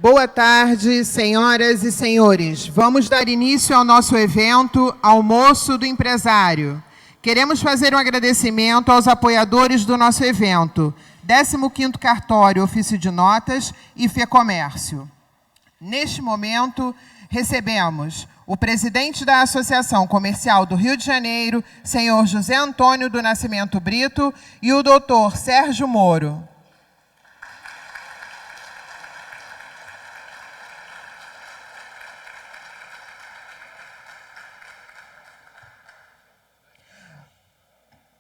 Boa tarde, senhoras e senhores. Vamos dar início ao nosso evento Almoço do Empresário. Queremos fazer um agradecimento aos apoiadores do nosso evento, 15º Cartório Ofício de Notas e FEComércio. Neste momento, recebemos o presidente da Associação Comercial do Rio de Janeiro, senhor José Antônio do Nascimento Brito, e o doutor Sérgio Moro.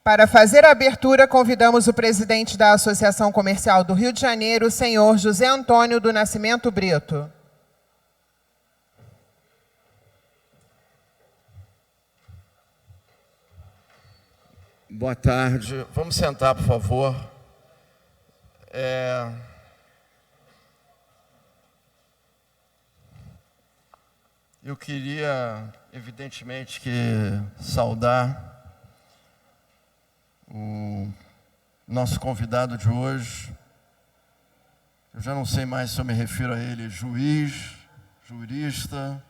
Para fazer a abertura, convidamos o presidente da Associação Comercial do Rio de Janeiro, senhor José Antônio do Nascimento Brito. Boa tarde. Vamos sentar, por favor. Eu queria, evidentemente, saudar o nosso convidado de hoje. Eu já não sei mais se eu me refiro a ele juiz, jurista,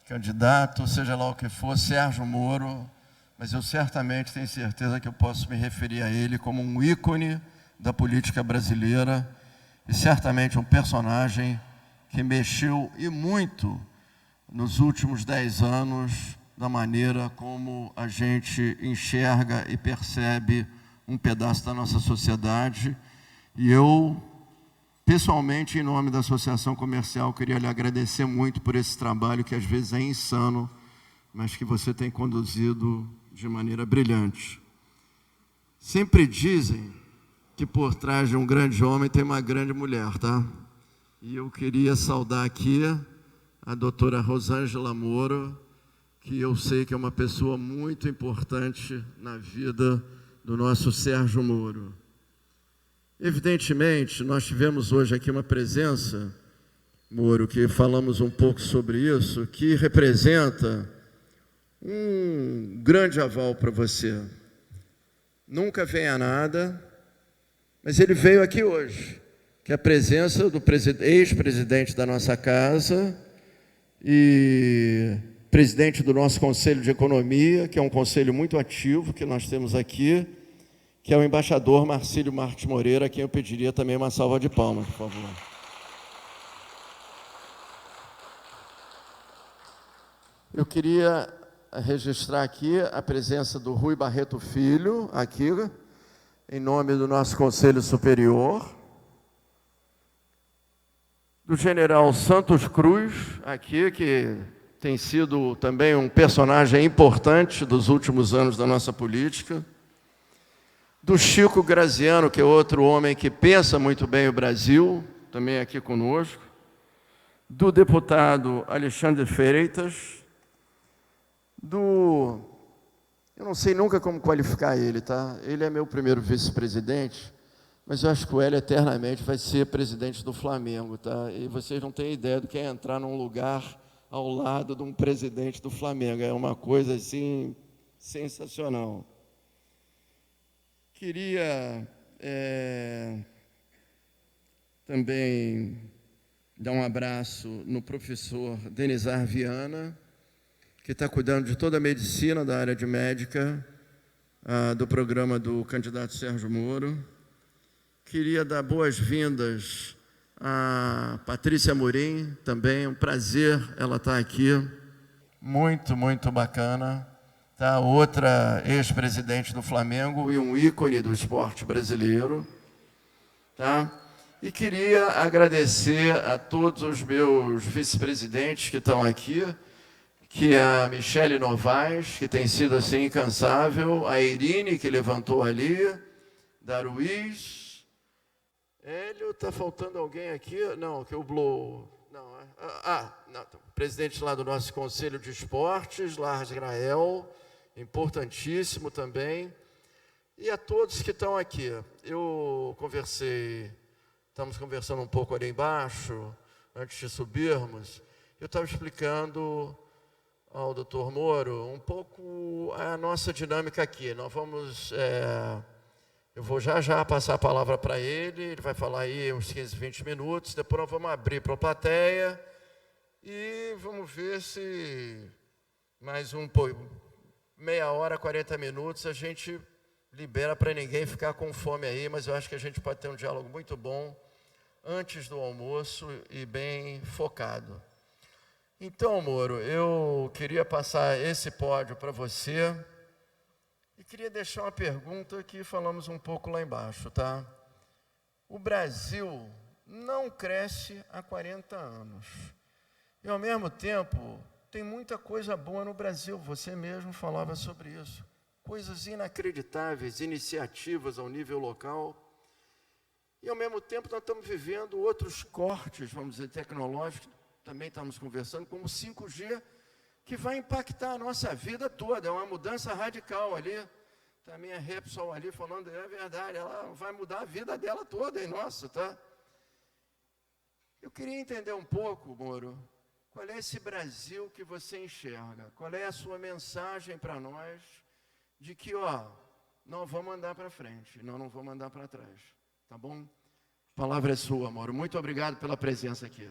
candidato, seja lá o que for, Sérgio Moro, mas eu certamente tenho certeza que eu posso me referir a ele como um ícone da política brasileira e certamente um personagem que mexeu e muito nos últimos 10 anos da maneira como a gente enxerga e percebe um pedaço da nossa sociedade. E eu, pessoalmente, em nome da Associação Comercial, queria lhe agradecer muito por esse trabalho que às vezes é insano, mas que você tem conduzido de maneira brilhante. Sempre dizem que por trás de um grande homem tem uma grande mulher, tá? E eu queria saudar aqui a doutora Rosângela Moro, que eu sei que é uma pessoa muito importante na vida do nosso Sérgio Moro. Evidentemente, nós tivemos hoje aqui uma presença, Moro, que falamos um pouco sobre isso, que representa um grande aval para você. Nunca vem a nada, mas ele veio aqui hoje, que é a presença do ex-presidente da nossa casa e presidente do nosso Conselho de Economia, que é um conselho muito ativo que nós temos aqui, que é o embaixador Marcílio Marques Moreira, a quem eu pediria também uma salva de palmas, por favor. Eu queria registrar aqui a presença do Rui Barreto Filho, aqui, em nome do nosso Conselho Superior, do general Santos Cruz, aqui, que tem sido também um personagem importante dos últimos anos da nossa política, do Chico Graziano, que é outro homem que pensa muito bem o Brasil, também aqui conosco, do deputado Alexandre Freitas, eu não sei nunca como qualificar ele, tá? Ele é meu primeiro vice-presidente, mas eu acho que o Hélio eternamente vai ser presidente do Flamengo, tá? E vocês não têm ideia do que é entrar num lugar ao lado de um presidente do Flamengo. É uma coisa, assim, sensacional. Queria também dar um abraço no professor Denizar Viana, que está cuidando de toda a medicina da área de médica, do programa do candidato Sérgio Moro. Queria dar boas-vindas a Patrícia Amorim, também, um prazer ela estar aqui, muito, muito bacana, tá? Outra ex-presidente do Flamengo e um ícone do esporte brasileiro, tá? E queria agradecer a todos os meus vice-presidentes que estão aqui, que é a Michele Novaes, que tem sido assim incansável, a Irine, que levantou ali, Daruís, Hélio, está faltando alguém aqui? Não, que o Blow. Não, não, presidente lá do nosso Conselho de Esportes, Lars Grael, importantíssimo também. E a todos que estão aqui. Estamos conversando um pouco ali embaixo, antes de subirmos. Eu estava explicando ao doutor Moro um pouco a nossa dinâmica aqui. Nós vamos Eu vou já passar a palavra para ele, ele vai falar aí uns 15, 20 minutos, depois nós vamos abrir para a plateia e vamos ver se mais meia hora, 40 minutos a gente libera para ninguém ficar com fome aí, mas eu acho que a gente pode ter um diálogo muito bom antes do almoço e bem focado. Então, Moro, eu queria passar esse pódio para você e queria deixar uma pergunta que falamos um pouco lá embaixo, tá? O Brasil não cresce há 40 anos. E, ao mesmo tempo, tem muita coisa boa no Brasil. Você mesmo falava sobre isso. Coisas inacreditáveis, iniciativas ao nível local. E, ao mesmo tempo, nós estamos vivendo outros cortes, vamos dizer, tecnológicos, também estamos conversando, como o 5G, que vai impactar a nossa vida toda. É uma mudança radical ali. Está a minha Repsol ali falando, é verdade, ela vai mudar a vida dela toda, hein, nossa, tá? Eu queria entender um pouco, Moro, qual é esse Brasil que você enxerga? Qual é a sua mensagem para nós de que, nós vamos andar para frente, nós não vamos andar para trás, tá bom? A palavra é sua, Moro. Muito obrigado pela presença aqui.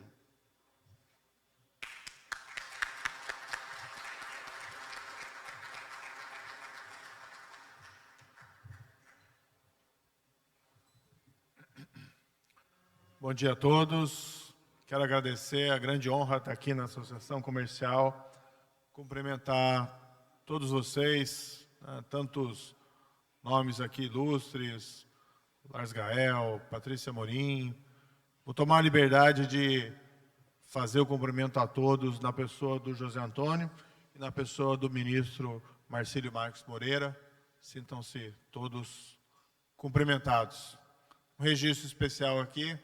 Bom dia a todos. Quero agradecer a grande honra estar aqui na Associação Comercial, cumprimentar todos vocês, tantos nomes aqui ilustres, Lars Gael, Patrícia Morim. Vou tomar a liberdade de fazer o cumprimento a todos na pessoa do José Antônio e na pessoa do ministro Marcílio Marques Moreira. Sintam-se todos cumprimentados. Um registro especial aqui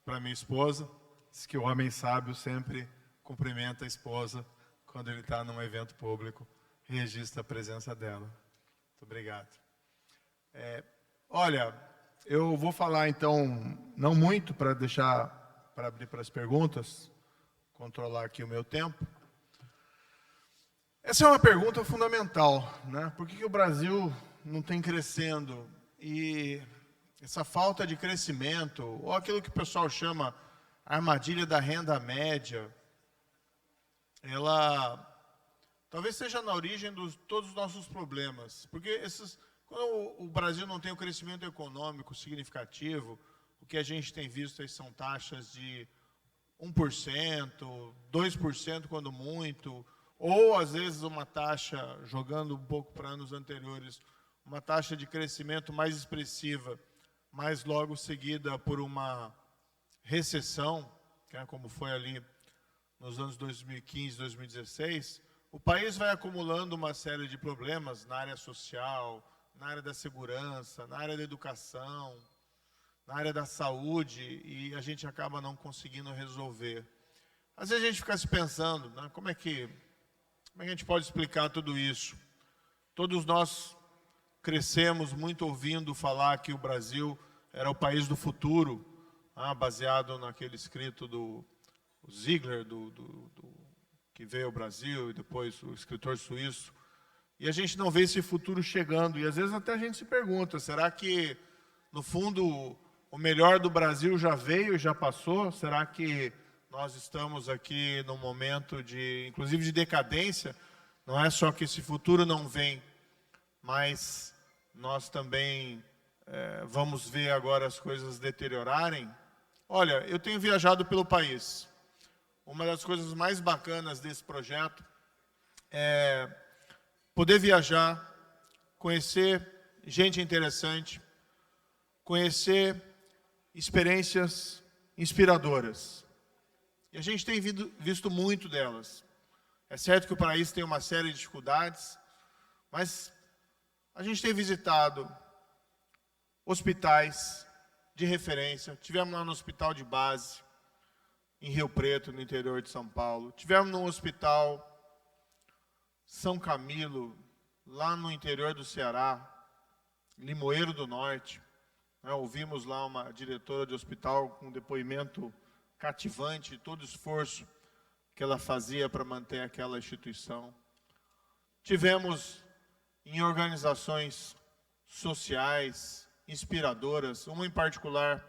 para minha esposa, diz que o homem sábio sempre cumprimenta a esposa quando ele está num evento público, registra a presença dela. Muito obrigado. Olha, eu vou falar então, não muito, para abrir para as perguntas, controlar aqui o meu tempo. Essa é uma pergunta fundamental, né? Por que o Brasil não tem crescendo? E essa falta de crescimento, ou aquilo que o pessoal chama a armadilha da renda média, ela talvez seja na origem de todos os nossos problemas. Porque quando o Brasil não tem um crescimento econômico significativo, o que a gente tem visto aí são taxas de 1%, 2% quando muito, ou às vezes uma taxa, jogando um pouco para anos anteriores, uma taxa de crescimento mais expressiva, mas logo seguida por uma recessão, que é como foi ali nos anos 2015, 2016, o país vai acumulando uma série de problemas na área social, na área da segurança, na área da educação, na área da saúde, e a gente acaba não conseguindo resolver. Às vezes a gente fica se pensando, né, como é que a gente pode explicar tudo isso? Todos nós crescemos muito ouvindo falar que o Brasil era o país do futuro, baseado naquele escrito do Ziegler, que veio ao Brasil, e depois o escritor suíço. E a gente não vê esse futuro chegando. E às vezes até a gente se pergunta, será que, no fundo, o melhor do Brasil já veio e já passou? Será que nós estamos aqui num momento inclusive de decadência? Não é só que esse futuro não vem, mas nós também vamos ver agora as coisas deteriorarem. Olha, eu tenho viajado pelo país. Uma das coisas mais bacanas desse projeto é poder viajar, conhecer gente interessante, conhecer experiências inspiradoras. E a gente tem visto muito delas. É certo que o país tem uma série de dificuldades, mas a gente tem visitado hospitais de referência. Tivemos lá no hospital de base, em Rio Preto, no interior de São Paulo. Tivemos no hospital São Camilo, lá no interior do Ceará, Limoeiro do Norte. Ouvimos lá uma diretora de hospital com um depoimento cativante de todo o esforço que ela fazia para manter aquela instituição. Tivemos em organizações sociais, inspiradoras. Uma em particular,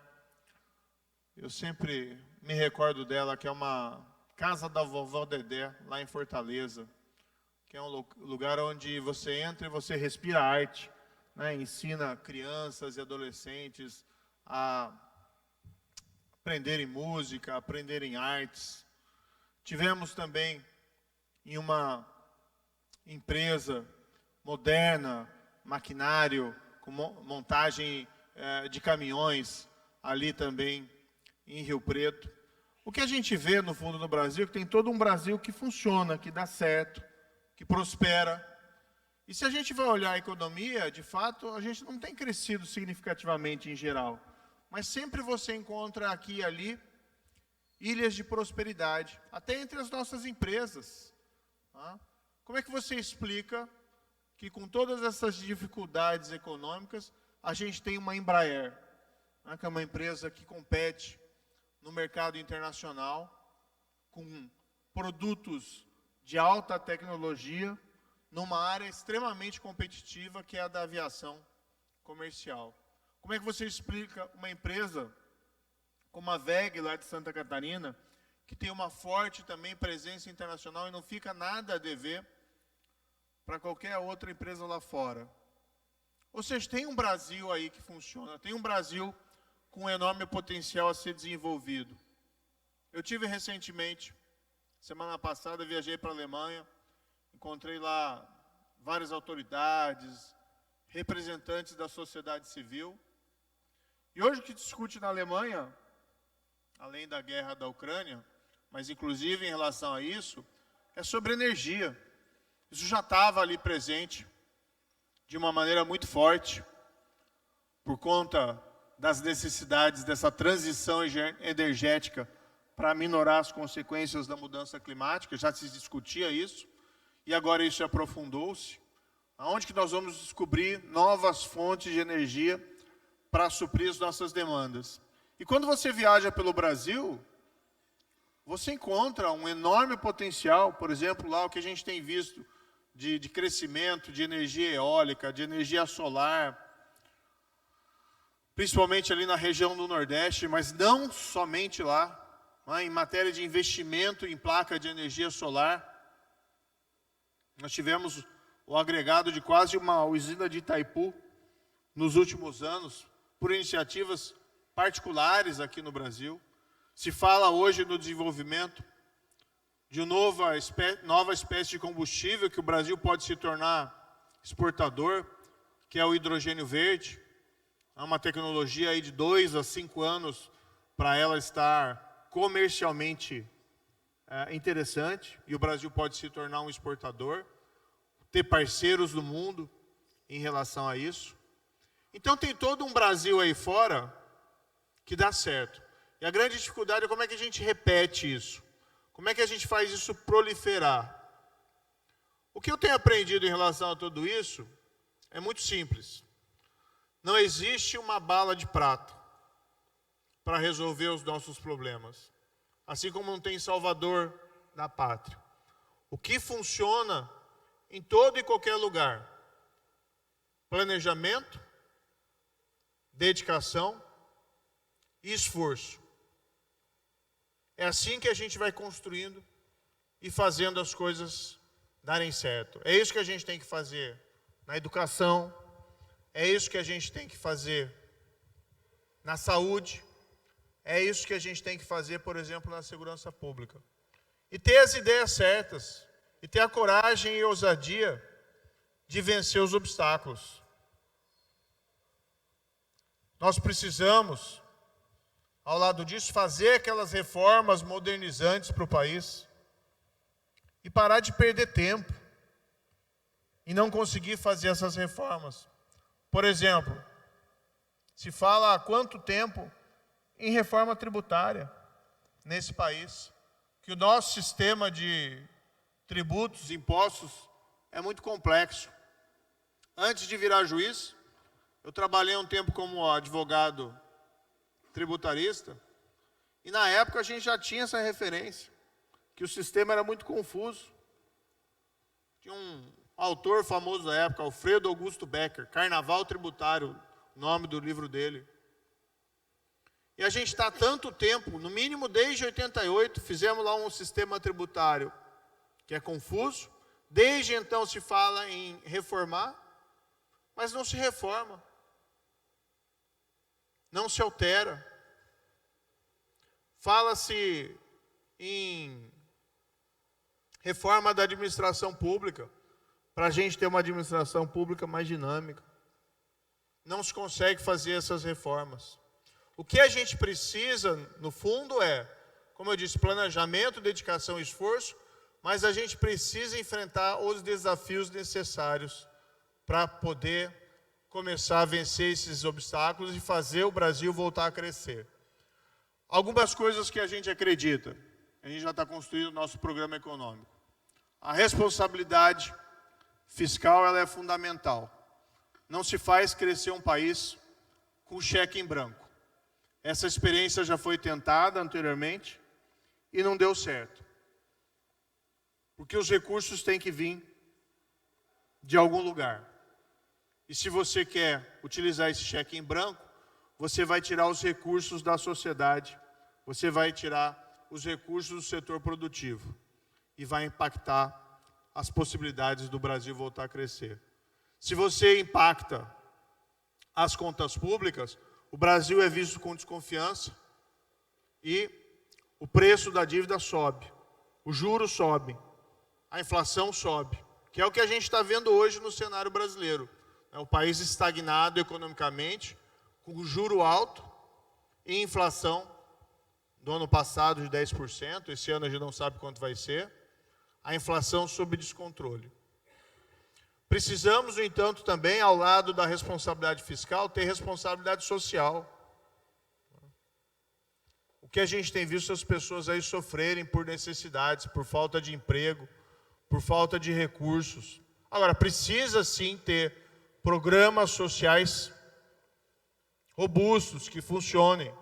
eu sempre me recordo dela, que é uma casa da vovó Dedé, lá em Fortaleza, que é um lugar onde você entra e você respira arte, né? Ensina crianças e adolescentes a aprenderem música, aprenderem artes. Tivemos também em uma empresa moderna, maquinário, com montagem de caminhões, ali também em Rio Preto. O que a gente vê no fundo do Brasil é que tem todo um Brasil que funciona, que dá certo, que prospera. E se a gente vai olhar a economia, de fato, a gente não tem crescido significativamente em geral. Mas sempre você encontra aqui e ali ilhas de prosperidade, até entre as nossas empresas. Como é que você explica que com todas essas dificuldades econômicas, a gente tem uma Embraer, que é uma empresa que compete no mercado internacional, com produtos de alta tecnologia, numa área extremamente competitiva, que é a da aviação comercial? Como é que você explica uma empresa como a VEG, lá de Santa Catarina, que tem uma forte também presença internacional e não fica nada a dever para qualquer outra empresa lá fora? Ou seja, tem um Brasil aí que funciona, tem um Brasil com um enorme potencial a ser desenvolvido. Eu tive recentemente, semana passada, viajei para a Alemanha, encontrei lá várias autoridades, representantes da sociedade civil. E hoje o que discute na Alemanha, além da guerra da Ucrânia, mas inclusive em relação a isso, é sobre energia. Isso já estava ali presente de uma maneira muito forte, por conta das necessidades dessa transição energética para minorar as consequências da mudança climática. Já se discutia isso, e agora isso aprofundou-se. Aonde que nós vamos descobrir novas fontes de energia para suprir as nossas demandas? E quando você viaja pelo Brasil, você encontra um enorme potencial, por exemplo, lá o que a gente tem visto de crescimento de energia eólica, de energia solar, principalmente ali na região do Nordeste, mas não somente lá, em matéria de investimento em placa de energia solar. Nós tivemos o agregado de quase uma usina de Itaipu nos últimos anos, por iniciativas particulares aqui no Brasil. Se fala hoje no desenvolvimento de nova espécie de combustível que o Brasil pode se tornar exportador, que é o hidrogênio verde. Há uma tecnologia aí de 2 a 5 anos para ela estar comercialmente interessante, e o Brasil pode se tornar um exportador, ter parceiros do mundo em relação a isso. Então tem todo um Brasil aí fora que dá certo. E a grande dificuldade é como é que a gente repete isso. Como é que a gente faz isso proliferar? O que eu tenho aprendido em relação a tudo isso é muito simples. Não existe uma bala de prata para resolver os nossos problemas. Assim como não tem salvador da pátria. O que funciona em todo e qualquer lugar? Planejamento, dedicação e esforço. É assim que a gente vai construindo e fazendo as coisas darem certo. É isso que a gente tem que fazer na educação, é isso que a gente tem que fazer na saúde, é isso que a gente tem que fazer, por exemplo, na segurança pública. E ter as ideias certas, e ter a coragem e ousadia de vencer os obstáculos. Nós precisamos, ao lado disso, fazer aquelas reformas modernizantes para o país e parar de perder tempo e não conseguir fazer essas reformas. Por exemplo, se fala há quanto tempo em reforma tributária nesse país, que o nosso sistema de tributos, impostos, é muito complexo. Antes de virar juiz, eu trabalhei um tempo como advogado tributarista, e na época a gente já tinha essa referência, que o sistema era muito confuso. Tinha um autor famoso da época, Alfredo Augusto Becker, Carnaval Tributário, o nome do livro dele. E a gente está há tanto tempo, no mínimo desde 88, fizemos lá um sistema tributário que é confuso. Desde então se fala em reformar, mas não se reforma. Não se altera. Fala-se em reforma da administração pública, para a gente ter uma administração pública mais dinâmica. Não se consegue fazer essas reformas. O que a gente precisa, no fundo, é, como eu disse, planejamento, dedicação e esforço, mas a gente precisa enfrentar os desafios necessários para poder começar a vencer esses obstáculos e fazer o Brasil voltar a crescer. Algumas coisas que a gente acredita. A gente já está construindo o nosso programa econômico. A responsabilidade fiscal ela é fundamental. Não se faz crescer um país com cheque em branco. Essa experiência já foi tentada anteriormente e não deu certo. Porque os recursos têm que vir de algum lugar. E se você quer utilizar esse cheque em branco, você vai tirar os recursos da sociedade, você vai tirar os recursos do setor produtivo e vai impactar as possibilidades do Brasil voltar a crescer. Se você impacta as contas públicas, o Brasil é visto com desconfiança e o preço da dívida sobe, os juros sobem, a inflação sobe, que é o que a gente está vendo hoje no cenário brasileiro. É um país estagnado economicamente, com juro alto e inflação do ano passado de 10%, esse ano a gente não sabe quanto vai ser, a inflação sob descontrole. Precisamos, no entanto, também, ao lado da responsabilidade fiscal, ter responsabilidade social. O que a gente tem visto as pessoas aí sofrerem por necessidades, por falta de emprego, por falta de recursos. Agora, precisa sim ter programas sociais robustos, que funcionem.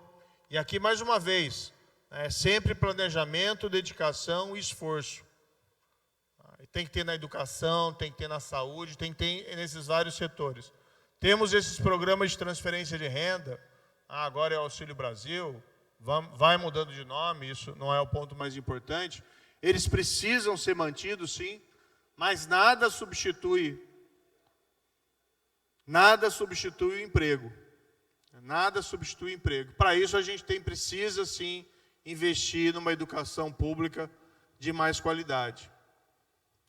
E aqui, mais uma vez, sempre planejamento, dedicação e esforço. Tem que ter na educação, tem que ter na saúde, tem que ter nesses vários setores. Temos esses programas de transferência de renda, agora é o Auxílio Brasil, vai mudando de nome, isso não é o ponto mais importante. Eles precisam ser mantidos, sim, mas nada substitui o emprego. Nada substitui o emprego. Para isso a gente precisa, sim, investir numa educação pública de mais qualidade.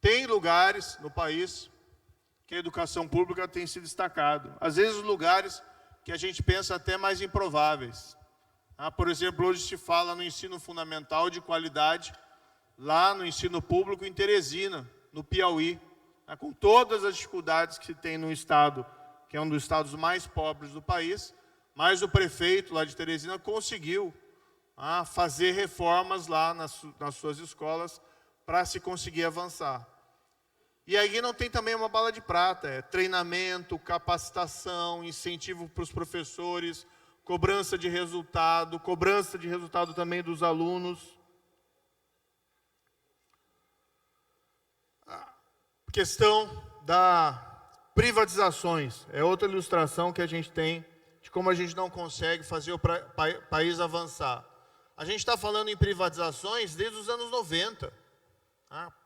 Tem lugares no país que a educação pública tem se destacado. Às vezes lugares que a gente pensa até mais improváveis. Por exemplo, hoje se fala no ensino fundamental de qualidade, lá no ensino público em Teresina, no Piauí, com todas as dificuldades que se tem no estado, que é um dos estados mais pobres do país, mas o prefeito lá de Teresina conseguiu fazer reformas lá nas suas escolas para se conseguir avançar. E aí não tem também uma bala de prata, é treinamento, capacitação, incentivo para os professores, cobrança de resultado também dos alunos. A questão das privatizações é outra ilustração que a gente tem de como a gente não consegue fazer o país avançar. A gente está falando em privatizações desde os anos 90.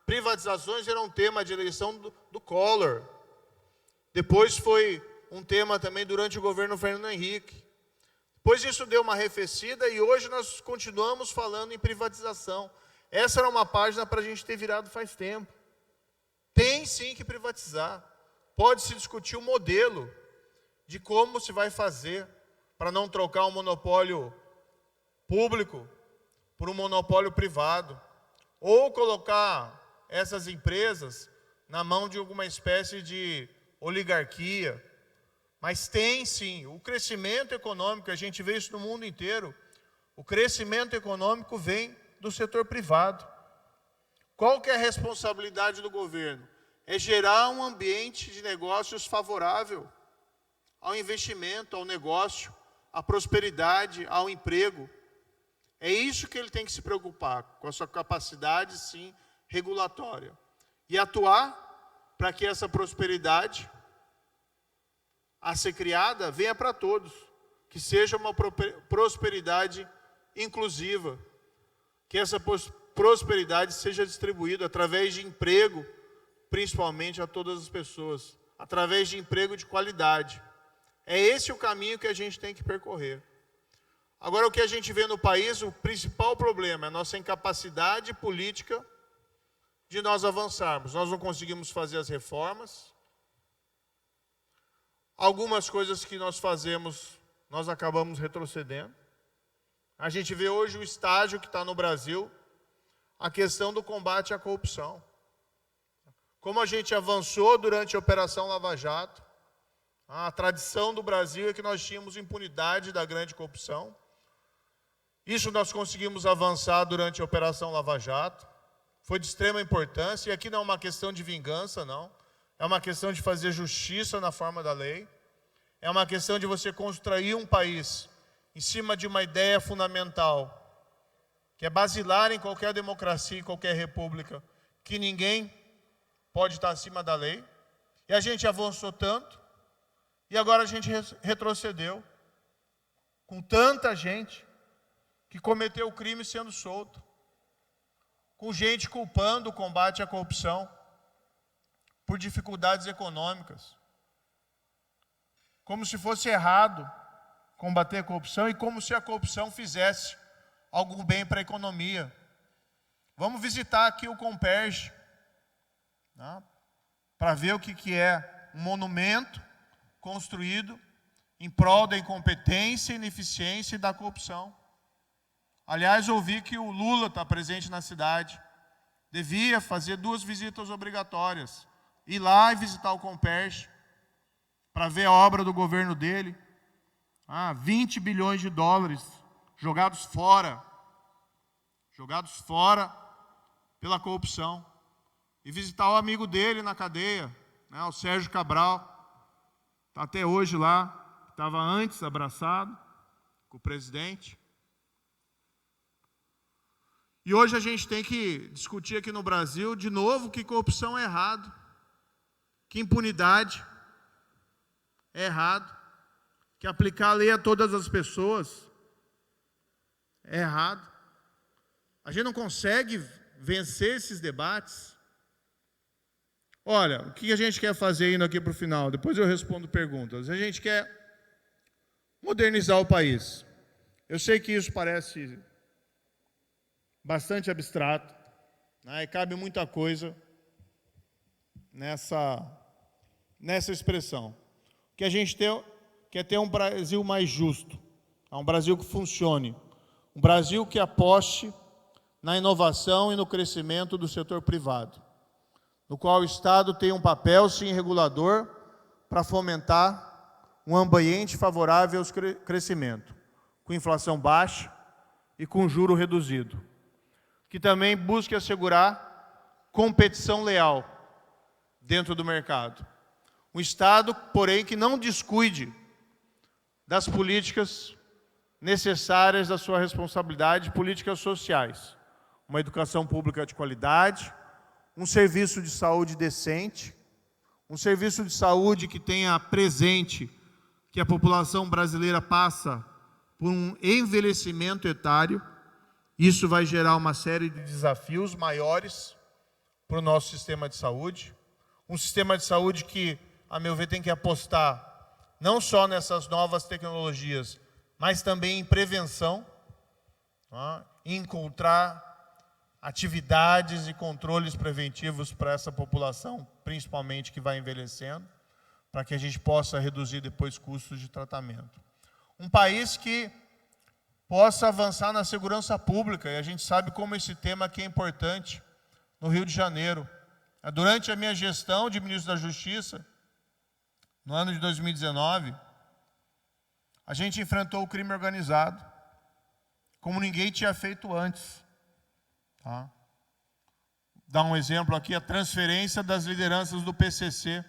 Privatizações era um tema de eleição do Collor. Depois foi um tema também durante o governo Fernando Henrique. Depois isso deu uma arrefecida e hoje nós continuamos falando em privatização. Essa era uma página para a gente ter virado faz tempo. Tem sim que privatizar. Pode-se discutir o modelo de como se vai fazer para não trocar um monopólio público por um monopólio privado. Ou colocar essas empresas na mão de alguma espécie de oligarquia. Mas tem sim, o crescimento econômico, a gente vê isso no mundo inteiro, o crescimento econômico vem do setor privado. Qual que é a responsabilidade do governo? É gerar um ambiente de negócios favorável ao investimento, ao negócio, à prosperidade, ao emprego. É isso que ele tem que se preocupar, com a sua capacidade, sim, regulatória. E atuar para que essa prosperidade a ser criada venha para todos, que seja uma prosperidade inclusiva, que essa prosperidade seja distribuída através de emprego, principalmente a todas as pessoas, através de emprego de qualidade. É esse o caminho que a gente tem que percorrer. Agora, o que a gente vê no país, o principal problema é a nossa incapacidade política de nós avançarmos. Nós não conseguimos fazer as reformas. Algumas coisas que nós fazemos, nós acabamos retrocedendo. A gente vê hoje o estágio que está no Brasil, a questão do combate à corrupção. Como a gente avançou durante a Operação Lava Jato, a tradição do Brasil é que nós tínhamos impunidade da grande corrupção. Isso nós conseguimos avançar durante a Operação Lava Jato. Foi de extrema importância, e aqui não é uma questão de vingança, não. É uma questão de fazer justiça na forma da lei. É uma questão de você construir um país em cima de uma ideia fundamental, que é basilar em qualquer democracia, em qualquer república, que ninguém pode estar acima da lei. E a gente avançou tanto, e agora a gente retrocedeu, com tanta gente que cometeu crime sendo solto, com gente culpando o combate à corrupção por dificuldades econômicas, como se fosse errado combater a corrupção e como se a corrupção fizesse algum bem para a economia. Vamos visitar aqui o Comperj, né, para ver o que é um monumento construído em prol da incompetência, ineficiência e da corrupção. Aliás, ouvi que o Lula está presente na cidade. Devia fazer 2 visitas obrigatórias. Ir lá e visitar o Comperj, para ver a obra do governo dele. 20 bilhões de dólares jogados fora pela corrupção. E visitar o amigo dele na cadeia, né, o Sérgio Cabral. Está até hoje lá, estava antes abraçado com o presidente. E hoje a gente tem que discutir aqui no Brasil, de novo, que corrupção é errado, que impunidade é errado, que aplicar a lei a todas as pessoas é errado. A gente não consegue vencer esses debates. Olha, o que a gente quer fazer indo aqui para o final? Depois eu respondo perguntas. A gente quer modernizar o país. Eu sei que isso parece bastante abstrato, né, e cabe muita coisa nessa expressão. O que a gente quer ter um Brasil mais justo, um Brasil que funcione, um Brasil que aposte na inovação e no crescimento do setor privado, no qual o Estado tem um papel, sim, regulador, para fomentar um ambiente favorável ao crescimento, com inflação baixa e com juro reduzido, que também busque assegurar competição leal dentro do mercado. Um Estado, porém, que não descuide das políticas necessárias da sua responsabilidade, políticas sociais. Uma educação pública de qualidade, um serviço de saúde decente, um serviço de saúde que tenha presente que a população brasileira passa por um envelhecimento etário. Isso vai gerar uma série de desafios maiores para o nosso sistema de saúde. Um sistema de saúde que, a meu ver, tem que apostar não só nessas novas tecnologias, mas também em prevenção, tá? Em encontrar atividades e controles preventivos para essa população, principalmente que vai envelhecendo, para que a gente possa reduzir depois custos de tratamento. Um país que possa avançar na segurança pública, e a gente sabe como esse tema aqui é importante no Rio de Janeiro. Durante a minha gestão de ministro da Justiça, no ano de 2019, a gente enfrentou o crime organizado, como ninguém tinha feito antes. Tá? Dar um exemplo aqui, a transferência das lideranças do PCC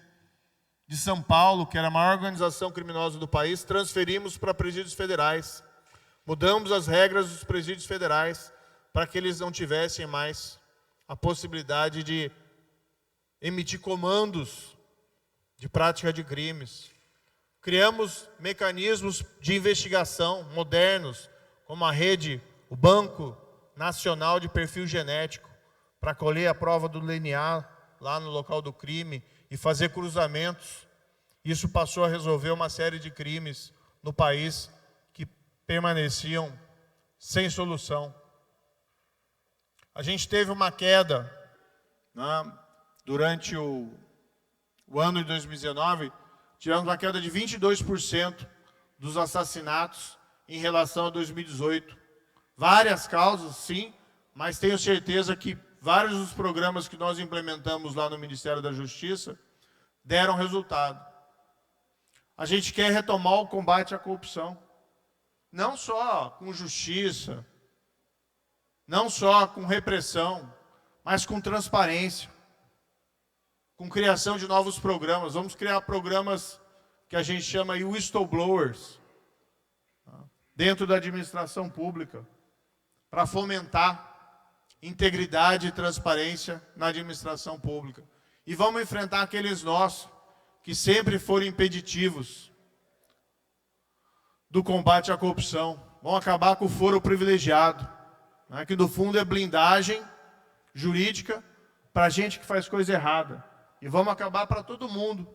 de São Paulo, que era a maior organização criminosa do país, transferimos para presídios federais. Mudamos as regras dos presídios federais para que eles não tivessem mais a possibilidade de emitir comandos de prática de crimes. Criamos mecanismos de investigação modernos, como a rede, o Banco Nacional de Perfil Genético, para colher a prova do DNA lá no local do crime e fazer cruzamentos. Isso passou a resolver uma série de crimes no país que permaneciam sem solução. A gente teve uma queda, né, durante o ano de 2019, tivemos uma queda de 22% dos assassinatos em relação a 2018. Várias causas, sim, mas tenho certeza que vários dos programas que nós implementamos lá no Ministério da Justiça deram resultado. A gente quer retomar o combate à corrupção, não só com justiça, não só com repressão, mas com transparência, com criação de novos programas. Vamos criar programas que a gente chama de whistleblowers, dentro da administração pública, para fomentar integridade e transparência na administração pública. E vamos enfrentar aqueles nós que sempre foram impeditivos do combate à corrupção. Vamos acabar com o foro privilegiado, né, que no fundo é blindagem jurídica para a gente que faz coisa errada. E vamos acabar para todo mundo,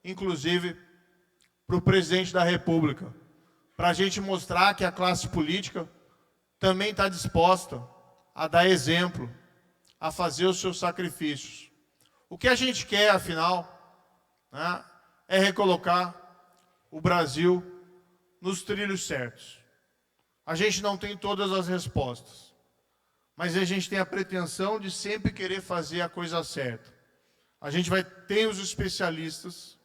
inclusive para o presidente da República, para a gente mostrar que a classe política também está disposta a dar exemplo, a fazer os seus sacrifícios. O que a gente quer, afinal, né, é recolocar o Brasil nos trilhos certos. A gente não tem todas as respostas, mas a gente tem a pretensão de sempre querer fazer a coisa certa. A gente tem os especialistas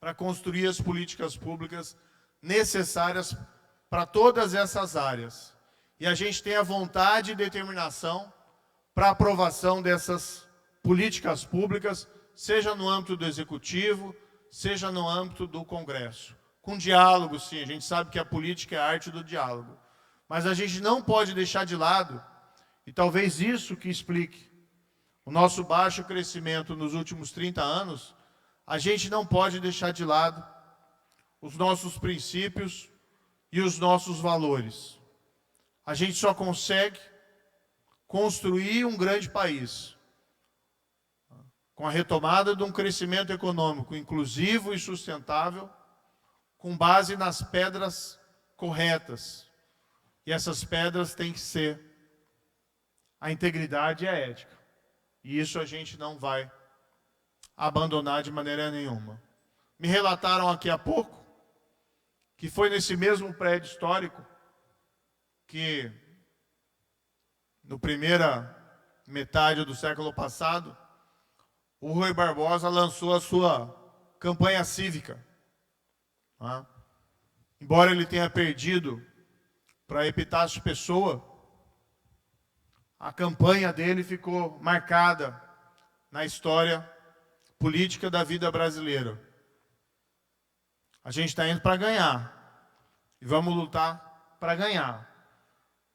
para construir as políticas públicas necessárias para todas essas áreas. E a gente tem a vontade e determinação para a aprovação dessas políticas públicas, seja no âmbito do Executivo, seja no âmbito do Congresso. Com diálogo, sim, a gente sabe que a política é a arte do diálogo. Mas a gente não pode deixar de lado, e talvez isso que explique o nosso baixo crescimento nos últimos 30 anos, a gente não pode deixar de lado os nossos princípios e os nossos valores. A gente só consegue construir um grande país com a retomada de um crescimento econômico inclusivo e sustentável, com base nas pedras corretas. E essas pedras têm que ser a integridade e a ética. E isso a gente não vai abandonar de maneira nenhuma. Me relataram aqui há pouco que foi nesse mesmo prédio histórico que, no primeira metade do século passado, o Rui Barbosa lançou a sua campanha cívica. Tá? Embora ele tenha perdido para Epitácio Pessoa, a campanha dele ficou marcada na história política da vida brasileira. A gente está indo para ganhar. E vamos lutar para ganhar.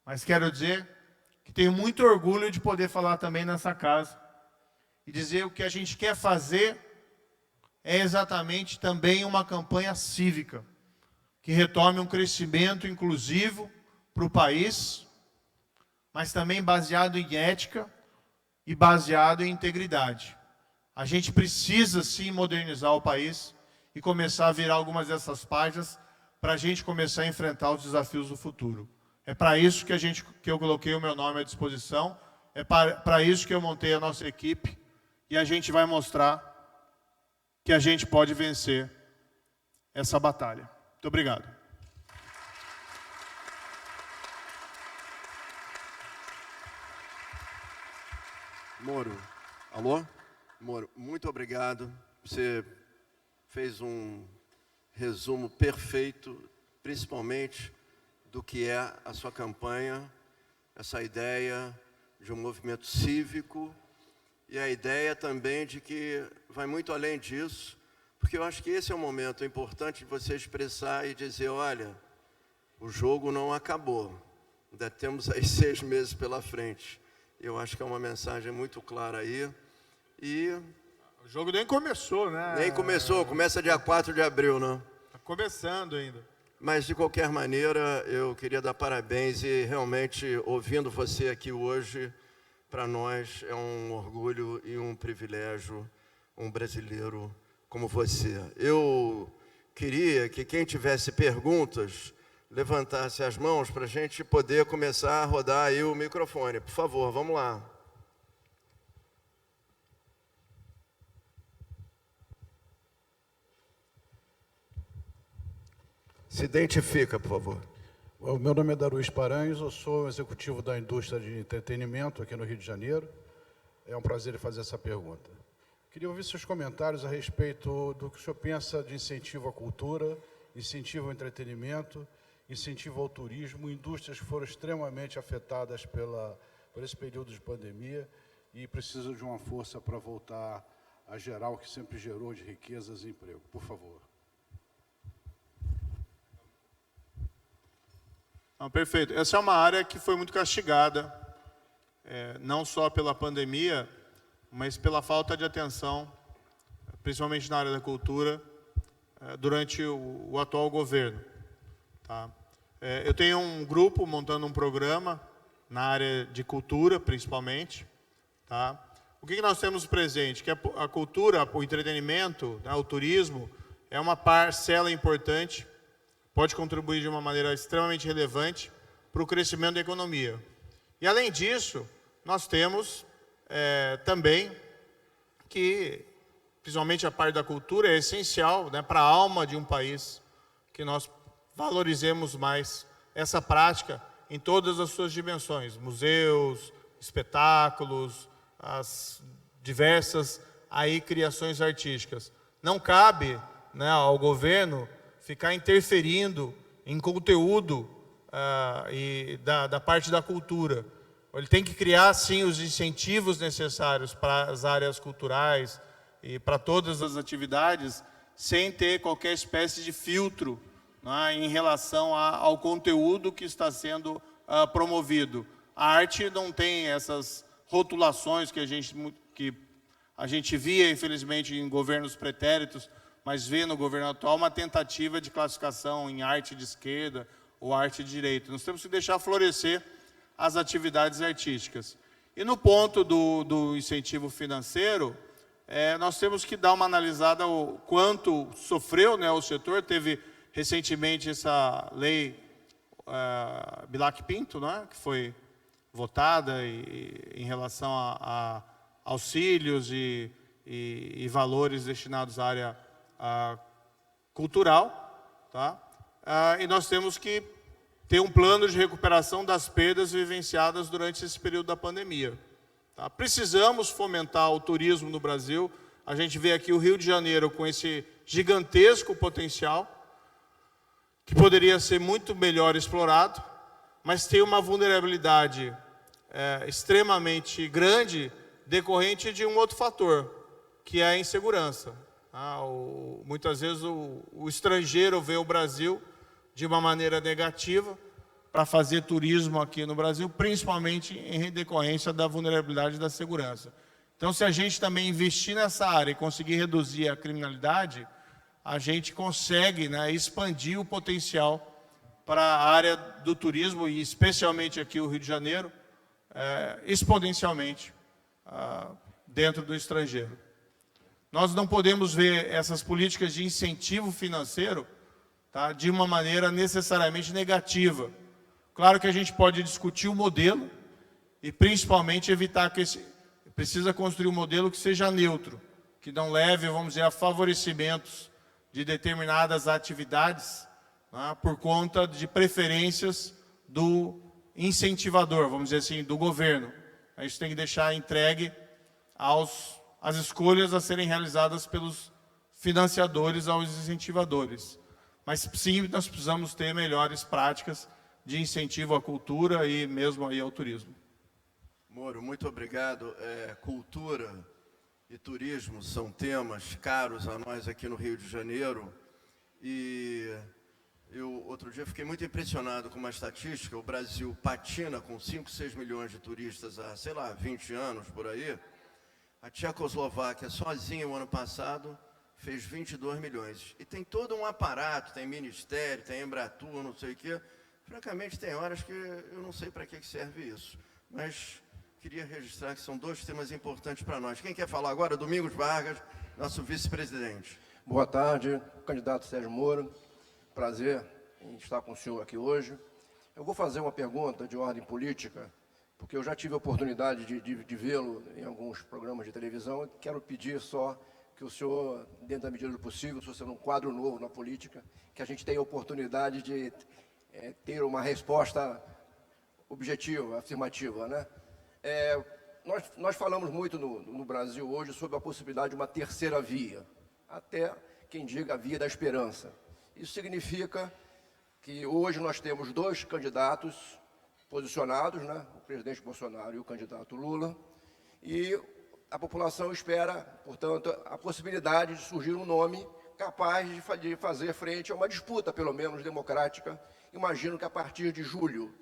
Mas quero dizer que tenho muito orgulho de poder falar também nessa casa. E dizer o que a gente quer fazer é exatamente também uma campanha cívica. Que retome um crescimento inclusivo para o país, mas também baseado em ética e baseado em integridade. A gente precisa sim modernizar o país e começar a virar algumas dessas páginas para a gente começar a enfrentar os desafios do futuro. É para isso que eu coloquei o meu nome à disposição, é para isso que eu montei a nossa equipe e a gente vai mostrar que a gente pode vencer essa batalha. Muito obrigado. Moro, alô? Moro, muito obrigado. Você fez um resumo perfeito, principalmente do que é a sua campanha, essa ideia de um movimento cívico e a ideia também de que vai muito além disso, porque eu acho que esse é um momento importante de você expressar e dizer, olha, o jogo não acabou, ainda temos aí 6 meses pela frente. Eu acho que é uma mensagem muito clara aí. E o jogo nem começou, né? Nem começou, começa dia 4 de abril, né? começando ainda. Mas, de qualquer maneira, eu queria dar parabéns e, realmente, ouvindo você aqui hoje, para nós é um orgulho e um privilégio, um brasileiro como você. Eu queria que quem tivesse perguntas levantasse as mãos para a gente poder começar a rodar aí o microfone. Por favor, vamos lá. Se identifica, por favor. O meu nome é Daruís Paranhos, eu sou executivo da indústria de entretenimento aqui no Rio de Janeiro. É um prazer fazer essa pergunta. Queria ouvir seus comentários a respeito do que o senhor pensa de incentivo à cultura, incentivo ao entretenimento, incentivo ao turismo, indústrias que foram extremamente afetadas por esse período de pandemia e precisam de uma força para voltar a gerar o que sempre gerou de riquezas e emprego. Por favor. Não, perfeito. Essa é uma área que foi muito castigada, não só pela pandemia, mas pela falta de atenção, principalmente na área da cultura, durante o atual governo. Tá? Eu tenho um grupo montando um programa na área de cultura, principalmente. Tá? O que nós temos presente? Que a cultura, o entretenimento, o turismo, é uma parcela importante, pode contribuir de uma maneira extremamente relevante para o crescimento da economia. E, além disso, nós temos também que, principalmente a parte da cultura, é essencial, né, para a alma de um país, que nós valorizemos mais essa prática em todas as suas dimensões, museus, espetáculos, as diversas criações artísticas. Não cabe, né, ao governo ficar interferindo em conteúdo da parte da cultura. Ele tem que criar, sim, os incentivos necessários para as áreas culturais e para todas as atividades, sem ter qualquer espécie de filtro, né, em relação ao conteúdo que está sendo promovido. A arte não tem essas rotulações que a gente via, infelizmente, em governos pretéritos, mas vê no governo atual uma tentativa de classificação em arte de esquerda ou arte de direita. Nós temos que deixar florescer as atividades artísticas. E no ponto do incentivo financeiro, nós temos que dar uma analisada o quanto sofreu, né, o setor. Teve recentemente essa lei Bilac-Pinto, né, que foi votada em relação a auxílios e valores destinados à área cultural, tá? E nós temos que ter um plano de recuperação das perdas vivenciadas durante esse período da pandemia. Tá? Precisamos fomentar o turismo no Brasil. A gente vê aqui o Rio de Janeiro com esse gigantesco potencial, que poderia ser muito melhor explorado, mas tem uma vulnerabilidade extremamente grande decorrente de um outro fator, que é a insegurança. Muitas vezes o estrangeiro vê o Brasil de uma maneira negativa para fazer turismo aqui no Brasil, principalmente em decorrência da vulnerabilidade da segurança. Então, se a gente também investir nessa área e conseguir reduzir a criminalidade, a gente consegue, né, expandir o potencial para a área do turismo, e especialmente aqui o Rio de Janeiro, exponencialmente dentro do estrangeiro. Nós não podemos ver essas políticas de incentivo financeiro, tá, de uma maneira necessariamente negativa. Claro que a gente pode discutir o modelo e, principalmente, evitar que precisa construir um modelo que seja neutro, que não leve, vamos dizer, a favorecimentos de determinadas atividades, né, por conta de preferências do incentivador, vamos dizer assim, do governo. A gente tem que deixar entregue as escolhas a serem realizadas pelos financiadores aos incentivadores. Mas sim, nós precisamos ter melhores práticas de incentivo à cultura e mesmo aí ao turismo. Moro, muito obrigado. Cultura e turismo são temas caros a nós aqui no Rio de Janeiro. E eu, outro dia, fiquei muito impressionado com uma estatística. O Brasil patina com 5, 6 milhões de turistas há, sei lá, 20 anos, por aí. A Tchecoslováquia, sozinha, o ano passado, fez 22 milhões. E tem todo um aparato, tem ministério, tem Embratur, não sei o quê. Francamente, tem horas que eu não sei para que serve isso. Mas queria registrar que são dois temas importantes para nós. Quem quer falar agora? Domingos Vargas, nosso vice-presidente. Boa tarde, candidato Sérgio Moro. Prazer em estar com o senhor aqui hoje. Eu vou fazer uma pergunta de ordem política, porque eu já tive a oportunidade de vê-lo em alguns programas de televisão. Quero pedir só que o senhor, dentro da medida do possível, se você num quadro novo na política, que a gente tenha a oportunidade de ter uma resposta objetiva, afirmativa, né? Nós falamos muito no Brasil hoje sobre a possibilidade de uma terceira via, até quem diga a via da esperança. Isso significa que hoje nós temos dois candidatos posicionados, né? O presidente Bolsonaro e o candidato Lula, e a população espera, portanto, a possibilidade de surgir um nome capaz de fazer frente a uma disputa, pelo menos democrática, imagino que a partir de julho.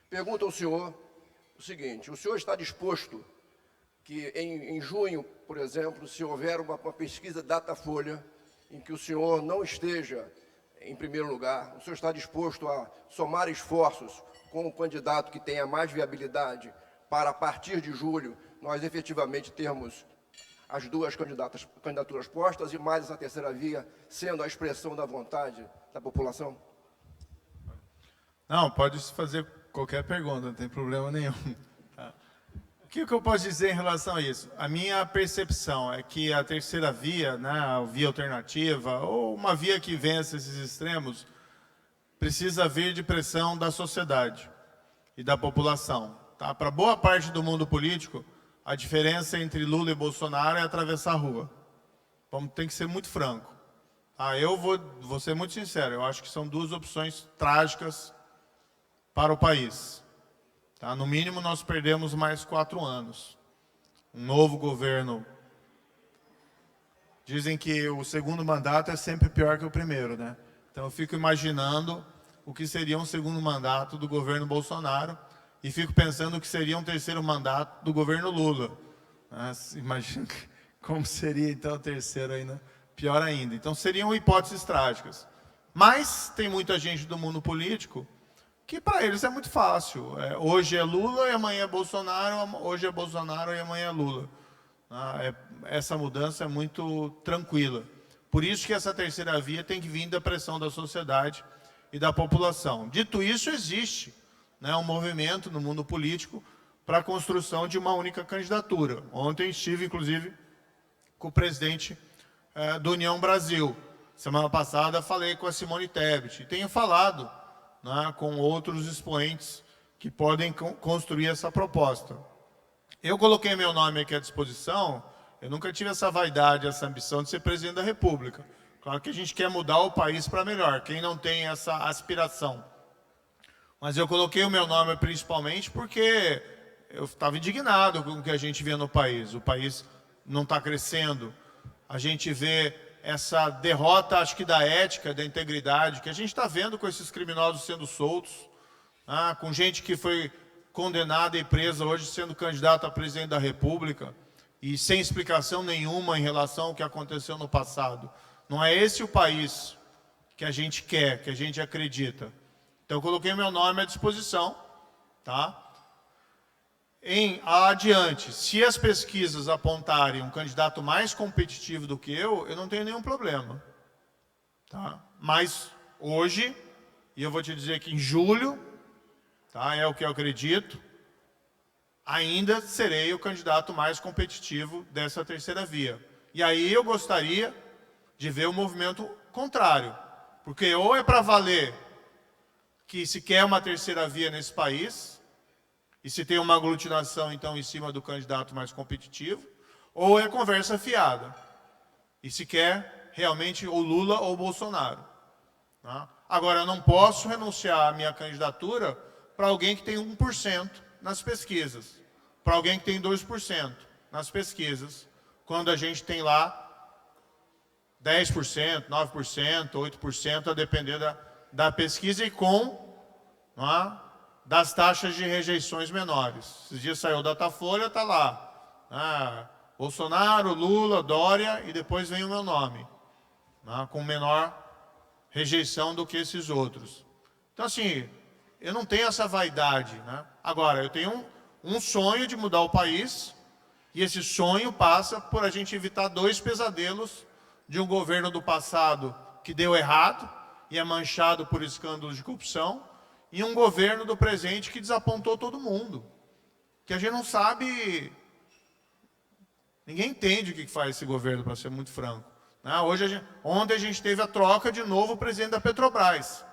Pergunto ao senhor o seguinte: o senhor está disposto que em junho, por exemplo, se houver uma pesquisa Datafolha em que o senhor não esteja em primeiro lugar, o senhor está disposto a somar esforços com o candidato que tenha mais viabilidade para, a partir de julho, nós efetivamente termos as duas candidaturas postas e mais essa terceira via sendo a expressão da vontade da população? Não, pode fazer qualquer pergunta, não tem problema nenhum. Tá? O que eu posso dizer em relação a isso? A minha percepção é que a terceira via, né, a via alternativa, ou uma via que vença esses extremos, precisa vir de pressão da sociedade e da população. Tá? Para boa parte do mundo político, a diferença entre Lula e Bolsonaro é atravessar a rua. Tem que ser muito franco. Tá? Eu vou ser muito sincero, eu acho que são duas opções trágicas para o país. Tá? No mínimo, nós perdemos mais 4 anos. Um novo governo. Dizem que o segundo mandato é sempre pior que o primeiro, né? Então, eu fico imaginando o que seria um segundo mandato do governo Bolsonaro e fico pensando o que seria um terceiro mandato do governo Lula. Imagina como seria, então, o terceiro ainda pior ainda. Então, seriam hipóteses trágicas. Mas tem muita gente do mundo político que para eles é muito fácil. Hoje é Lula e amanhã é Bolsonaro, hoje é Bolsonaro e amanhã é Lula. Essa mudança é muito tranquila. Por isso que essa terceira via tem que vir da pressão da sociedade e da população. Dito isso, existe, né, um movimento no mundo político para a construção de uma única candidatura. Ontem estive, inclusive, com o presidente do União Brasil. Semana passada falei com a Simone Tebet. E tenho falado, né, com outros expoentes que podem construir essa proposta. Eu coloquei meu nome aqui à disposição. Eu nunca tive essa vaidade, essa ambição de ser presidente da República. Claro que a gente quer mudar o país para melhor, quem não tem essa aspiração. Mas eu coloquei o meu nome principalmente porque eu estava indignado com o que a gente vê no país. O país não está crescendo. A gente vê essa derrota, acho que da ética, da integridade, que a gente está vendo com esses criminosos sendo soltos, com gente que foi condenada e presa hoje sendo candidato a presidente da República e sem explicação nenhuma em relação ao que aconteceu no passado. Não é esse o país que a gente quer, que a gente acredita. Então, eu coloquei meu nome à disposição, tá? Adiante, se as pesquisas apontarem um candidato mais competitivo do que eu não tenho nenhum problema. Tá? Mas hoje, e eu vou te dizer que em julho, tá, é o que eu acredito, ainda serei o candidato mais competitivo dessa terceira via. E aí eu gostaria de ver o movimento contrário. Porque ou é para valer que se quer uma terceira via nesse país, e se tem uma aglutinação, então, em cima do candidato mais competitivo, ou é conversa fiada. E se quer realmente ou Lula ou Bolsonaro. Tá? Agora, eu não posso renunciar à minha candidatura para alguém que tem 1% nas pesquisas, para alguém que tem 2% nas pesquisas, quando a gente tem lá 10%, 9%, 8%, a depender da pesquisa e com das taxas de rejeições menores. Esses dias saiu o Datafolha, está lá. Bolsonaro, Lula, Dória e depois vem o meu nome, né, com menor rejeição do que esses outros. Então, assim, eu não tenho essa vaidade, né? Agora, eu tenho um sonho de mudar o país, e esse sonho passa por a gente evitar 2 pesadelos de um governo do passado que deu errado e é manchado por escândalos de corrupção, e um governo do presente que desapontou todo mundo. Que a gente não sabe, ninguém entende o que faz esse governo, para ser muito franco. Ontem a gente teve a troca de novo o presidente da Petrobras.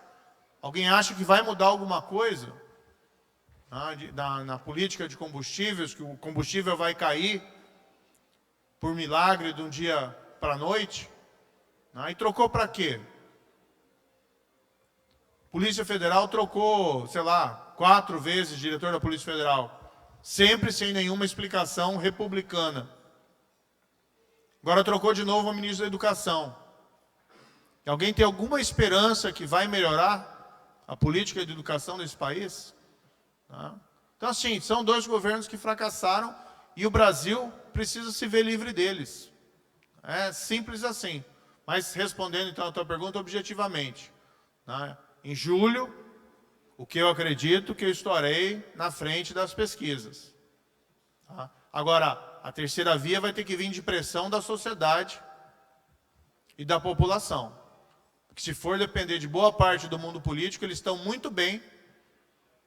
Alguém acha que vai mudar alguma coisa na política de combustíveis, que o combustível vai cair por milagre de um dia para a noite? E trocou para quê? Polícia Federal trocou, sei lá, 4 vezes diretor da Polícia Federal. Sempre sem nenhuma explicação republicana. Agora trocou de novo o ministro da Educação. Alguém tem alguma esperança que vai melhorar a política de educação desse país? Então, assim, são 2 governos que fracassaram e o Brasil precisa se ver livre deles. É simples assim. Mas respondendo então a tua pergunta objetivamente, em julho, o que eu acredito que eu estarei na frente das pesquisas. Agora, a terceira via vai ter que vir de pressão da sociedade e da população. Porque se for depender de boa parte do mundo político, eles estão muito bem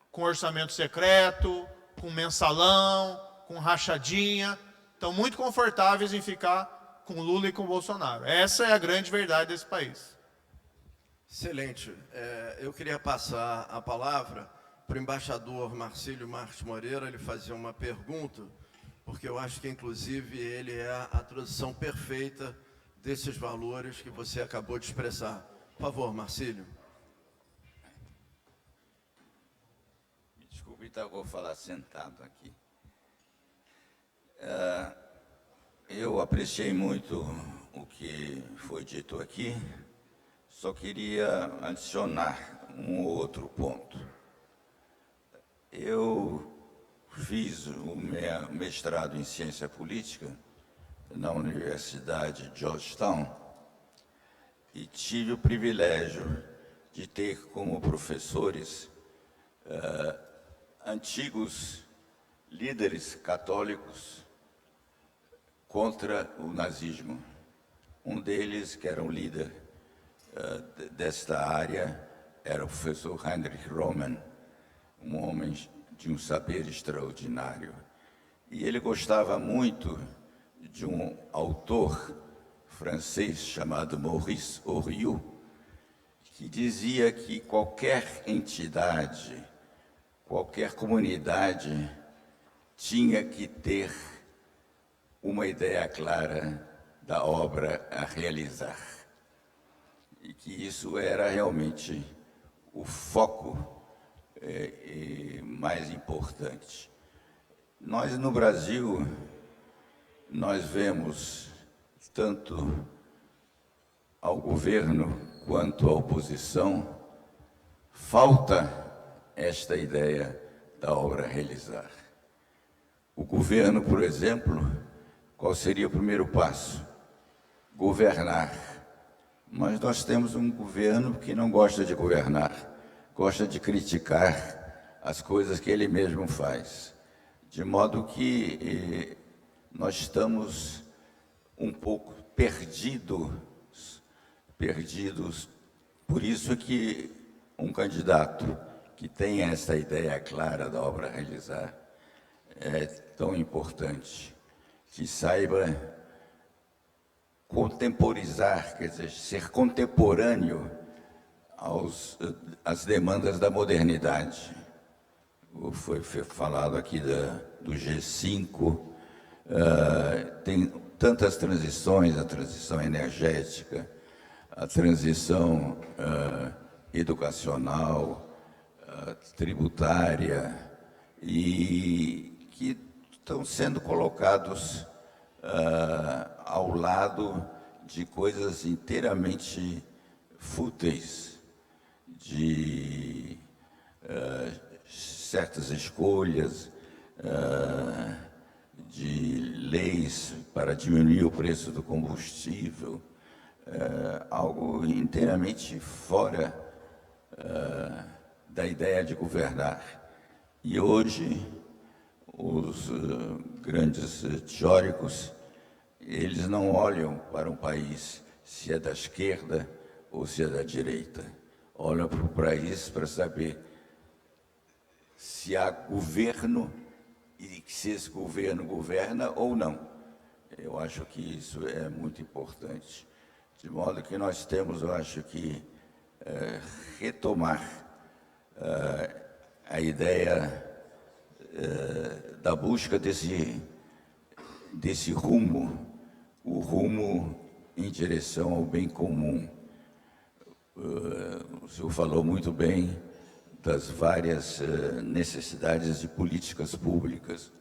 com orçamento secreto, com mensalão, com rachadinha. Estão muito confortáveis em ficar com Lula e com Bolsonaro. Essa é a grande verdade desse país. Excelente. Eu queria passar a palavra para o embaixador Marcílio Marques Moreira, ele fazia uma pergunta, porque eu acho que, inclusive, ele é a tradução perfeita desses valores que você acabou de expressar. Por favor, Marcílio. Me desculpe, então eu vou falar sentado aqui. Eu apreciei muito o que foi dito aqui. Só queria adicionar um outro ponto. Eu fiz o meu mestrado em Ciência Política na Universidade de Georgetown e tive o privilégio de ter como professores antigos líderes católicos contra o nazismo. Um deles, que era um líder desta área, era o professor Heinrich Roman, um homem de um saber extraordinário. E ele gostava muito de um autor francês chamado Maurice Horiot, que dizia que qualquer entidade, qualquer comunidade tinha que ter uma ideia clara da obra a realizar. E que isso era realmente o foco mais importante. Nós, no Brasil, nós vemos tanto ao governo quanto à oposição, falta esta ideia da obra a realizar. O governo, por exemplo, qual seria o primeiro passo? Governar. Mas nós temos um governo que não gosta de governar, gosta de criticar as coisas que ele mesmo faz. De modo que nós estamos um pouco perdidos. Por isso que um candidato que tem essa ideia clara da obra a realizar é tão importante, que saiba contemporizar, quer dizer, ser contemporâneo às demandas da modernidade. Foi falado aqui do G5, tem tantas transições, a transição energética, a transição educacional, tributária, e que estão sendo colocados ao lado de coisas inteiramente fúteis, de certas escolhas, de leis para diminuir o preço do combustível, algo inteiramente fora da ideia de governar. E hoje, os grandes teóricos, eles não olham para um país se é da esquerda ou se é da direita. Olham para o país para saber se há governo e se esse governo governa ou não. Eu acho que isso é muito importante. De modo que nós temos, eu acho que, retomar a ideia da busca desse rumo, o rumo em direção ao bem comum. O senhor falou muito bem das várias necessidades de políticas públicas,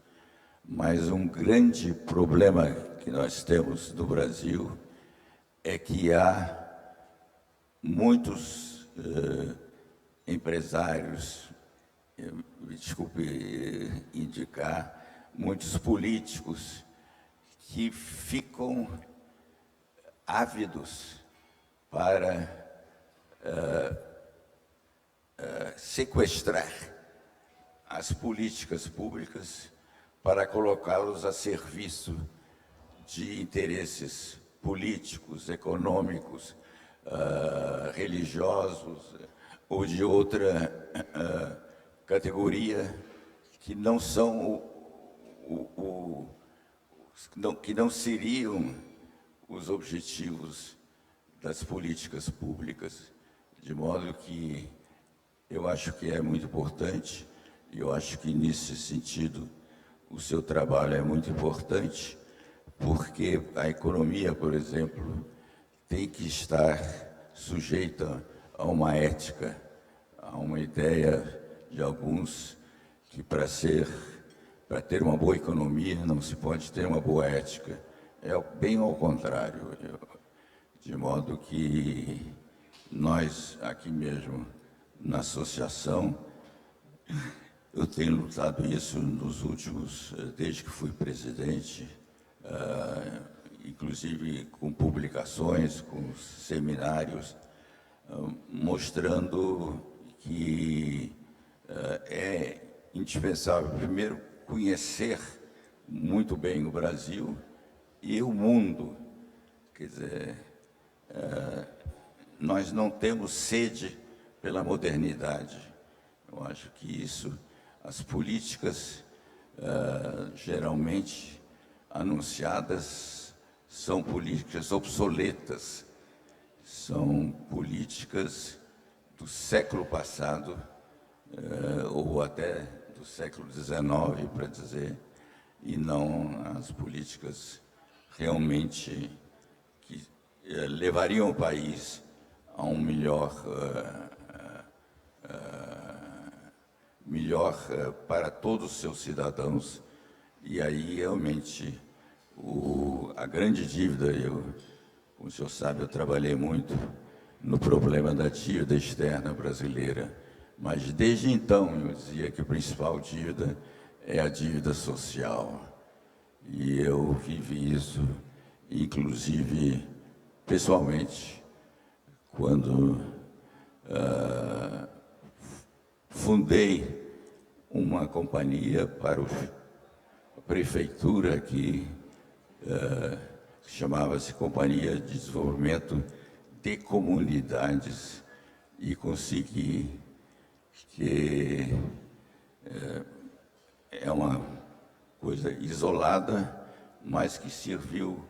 mas um grande problema que nós temos no Brasil é que há muitos empresários, me desculpe indicar, muitos políticos que ficam ávidos para sequestrar as políticas públicas para colocá-los a serviço de interesses políticos, econômicos, religiosos ou de outra categoria que não são que não seriam os objetivos das políticas públicas, de modo que eu acho que é muito importante, e eu acho que nesse sentido o seu trabalho é muito importante, porque a economia, por exemplo, tem que estar sujeita a uma ética, a uma ideia de alguns que para ter uma boa economia não se pode ter uma boa ética. É bem ao contrário, de modo que nós aqui mesmo na associação, eu tenho lutado isso nos últimos, desde que fui presidente, inclusive com publicações, com seminários, mostrando que é indispensável, primeiro, conhecer muito bem o Brasil e o mundo. Quer dizer, nós não temos sede pela modernidade. Eu acho que isso, as políticas geralmente anunciadas são políticas obsoletas, são políticas do século passado, ou até do século XIX, para dizer, e não as políticas realmente que levariam o país a um melhor para todos os seus cidadãos. E aí, realmente, a grande dívida, como o senhor sabe, eu trabalhei muito no problema da dívida externa brasileira, mas desde então eu dizia que a principal dívida é a dívida social. E eu vivi isso, inclusive, pessoalmente, quando fundei uma companhia para a prefeitura aqui, que chamava-se Companhia de Desenvolvimento de Comunidades, e consegui que é uma coisa isolada, mas que serviu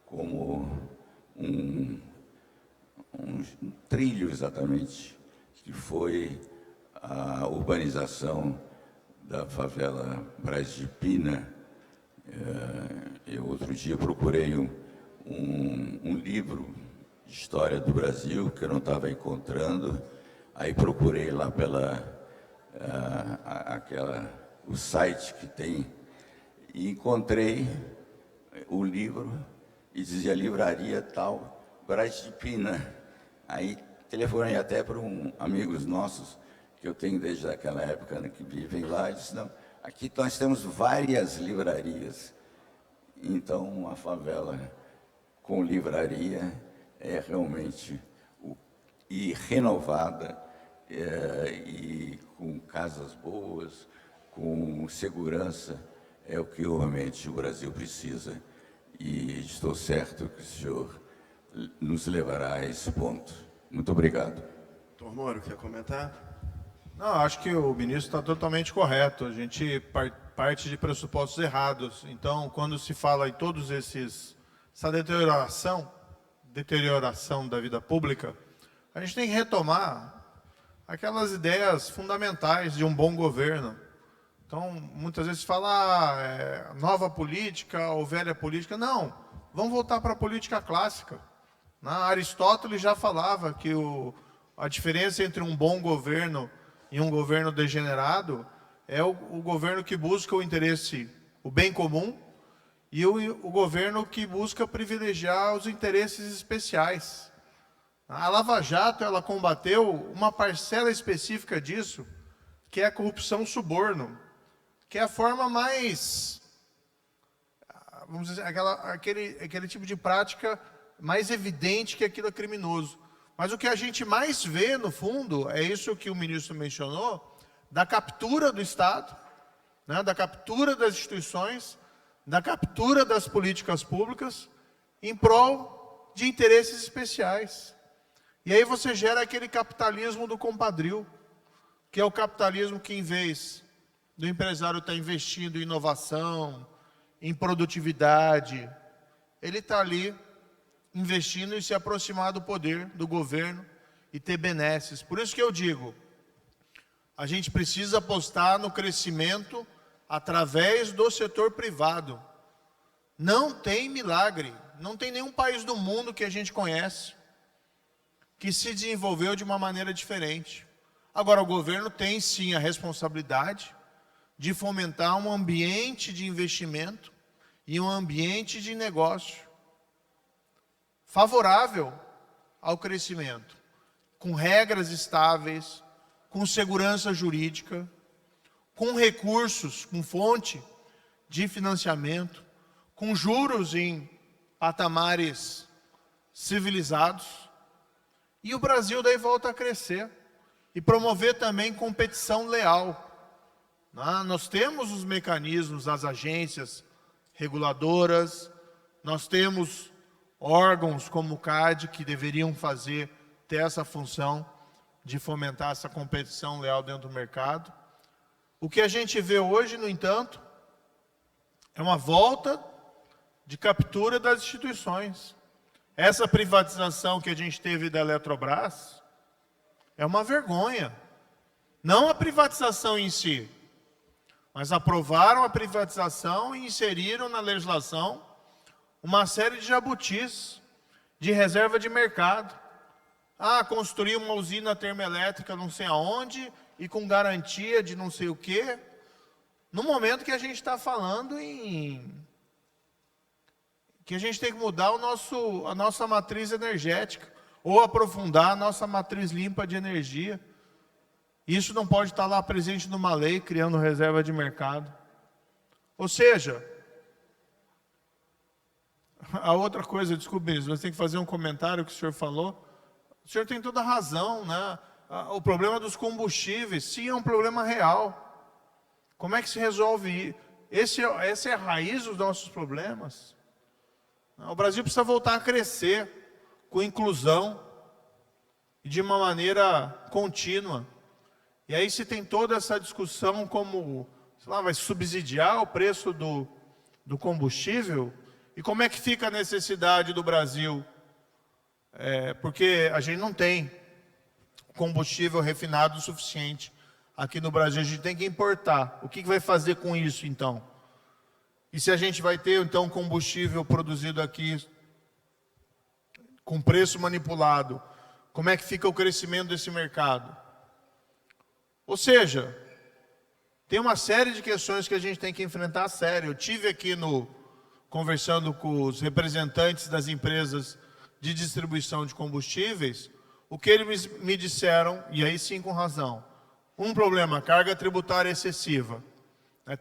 como um trilho exatamente, que foi a urbanização da favela Braz de Pina. Eu outro dia procurei um livro de história do Brasil que eu não estava encontrando, aí procurei lá o site que tem e encontrei o livro e dizia livraria tal, Braz de Pina. Aí telefonei até para amigos nossos que eu tenho desde aquela época, né, que vivem lá, e disse, não, aqui nós temos várias livrarias. Então, a favela com livraria é realmente e renovada, e com casas boas, com segurança, é o que realmente o Brasil precisa. E estou certo que o senhor nos levará a esse ponto. Muito obrigado. Doutor Moro, quer comentar? Não, acho que o ministro está totalmente correto. A gente parte de pressupostos errados. Então, quando se fala em todos essa deterioração da vida pública, a gente tem que retomar aquelas ideias fundamentais de um bom governo. Então, muitas vezes se fala nova política ou velha política. Não, vamos voltar para a política clássica. Aristóteles já falava que a diferença entre um bom governo e um governo degenerado é o governo que busca o bem comum, e o governo que busca privilegiar os interesses especiais. A Lava Jato, ela combateu uma parcela específica disso, que é a corrupção-suborno, que é a forma mais, vamos dizer, aquele tipo de prática mais evidente que aquilo é criminoso. Mas o que a gente mais vê, no fundo, é isso que o ministro mencionou, da captura do Estado, da captura das instituições, da captura das políticas públicas em prol de interesses especiais. E aí você gera aquele capitalismo do compadrio, que é o capitalismo que, em vez do empresário estar investindo em inovação, em produtividade, ele está ali investindo em se aproximar do poder, do governo e ter benesses. Por isso que eu digo, a gente precisa apostar no crescimento através do setor privado. Não tem milagre, não tem nenhum país do mundo que a gente conhece que se desenvolveu de uma maneira diferente. Agora, o governo tem sim a responsabilidade de fomentar um ambiente de investimento e um ambiente de negócio favorável ao crescimento, com regras estáveis, com segurança jurídica, com recursos, com fonte de financiamento, com juros em patamares civilizados, e o Brasil daí volta a crescer, e promover também competição leal. Nós temos os mecanismos, as agências reguladoras, nós temos órgãos como o CAD que deveriam ter essa função de fomentar essa competição leal dentro do mercado. O que a gente vê hoje, no entanto, é uma volta de captura das instituições. Essa privatização que a gente teve da Eletrobras é uma vergonha. Não a privatização em si, mas aprovaram a privatização e inseriram na legislação uma série de jabutis de reserva de mercado. Construir uma usina termoelétrica não sei aonde e com garantia de não sei o quê, no momento que a gente está falando que a gente tem que mudar a nossa matriz energética, ou aprofundar a nossa matriz limpa de energia. Isso não pode estar lá presente numa lei, criando reserva de mercado. Ou seja, a outra coisa, desculpe, ministro, mas tem que fazer um comentário que o senhor falou. O senhor tem toda a razão, né? O problema dos combustíveis, sim, é um problema real. Como é que se resolve isso? Essa é a raiz dos nossos problemas. O Brasil precisa voltar a crescer com inclusão e de uma maneira contínua. E aí se tem toda essa discussão como, vai subsidiar o preço do combustível. E como é que fica a necessidade do Brasil? Porque a gente não tem combustível refinado o suficiente aqui no Brasil, a gente tem que importar. O que vai fazer com isso, então? E se a gente vai ter, então, combustível produzido aqui com preço manipulado, como é que fica o crescimento desse mercado? Ou seja, tem uma série de questões que a gente tem que enfrentar a sério. Eu tive aqui conversando com os representantes das empresas de distribuição de combustíveis, o que eles me disseram, e aí sim com razão, um problema, carga tributária excessiva.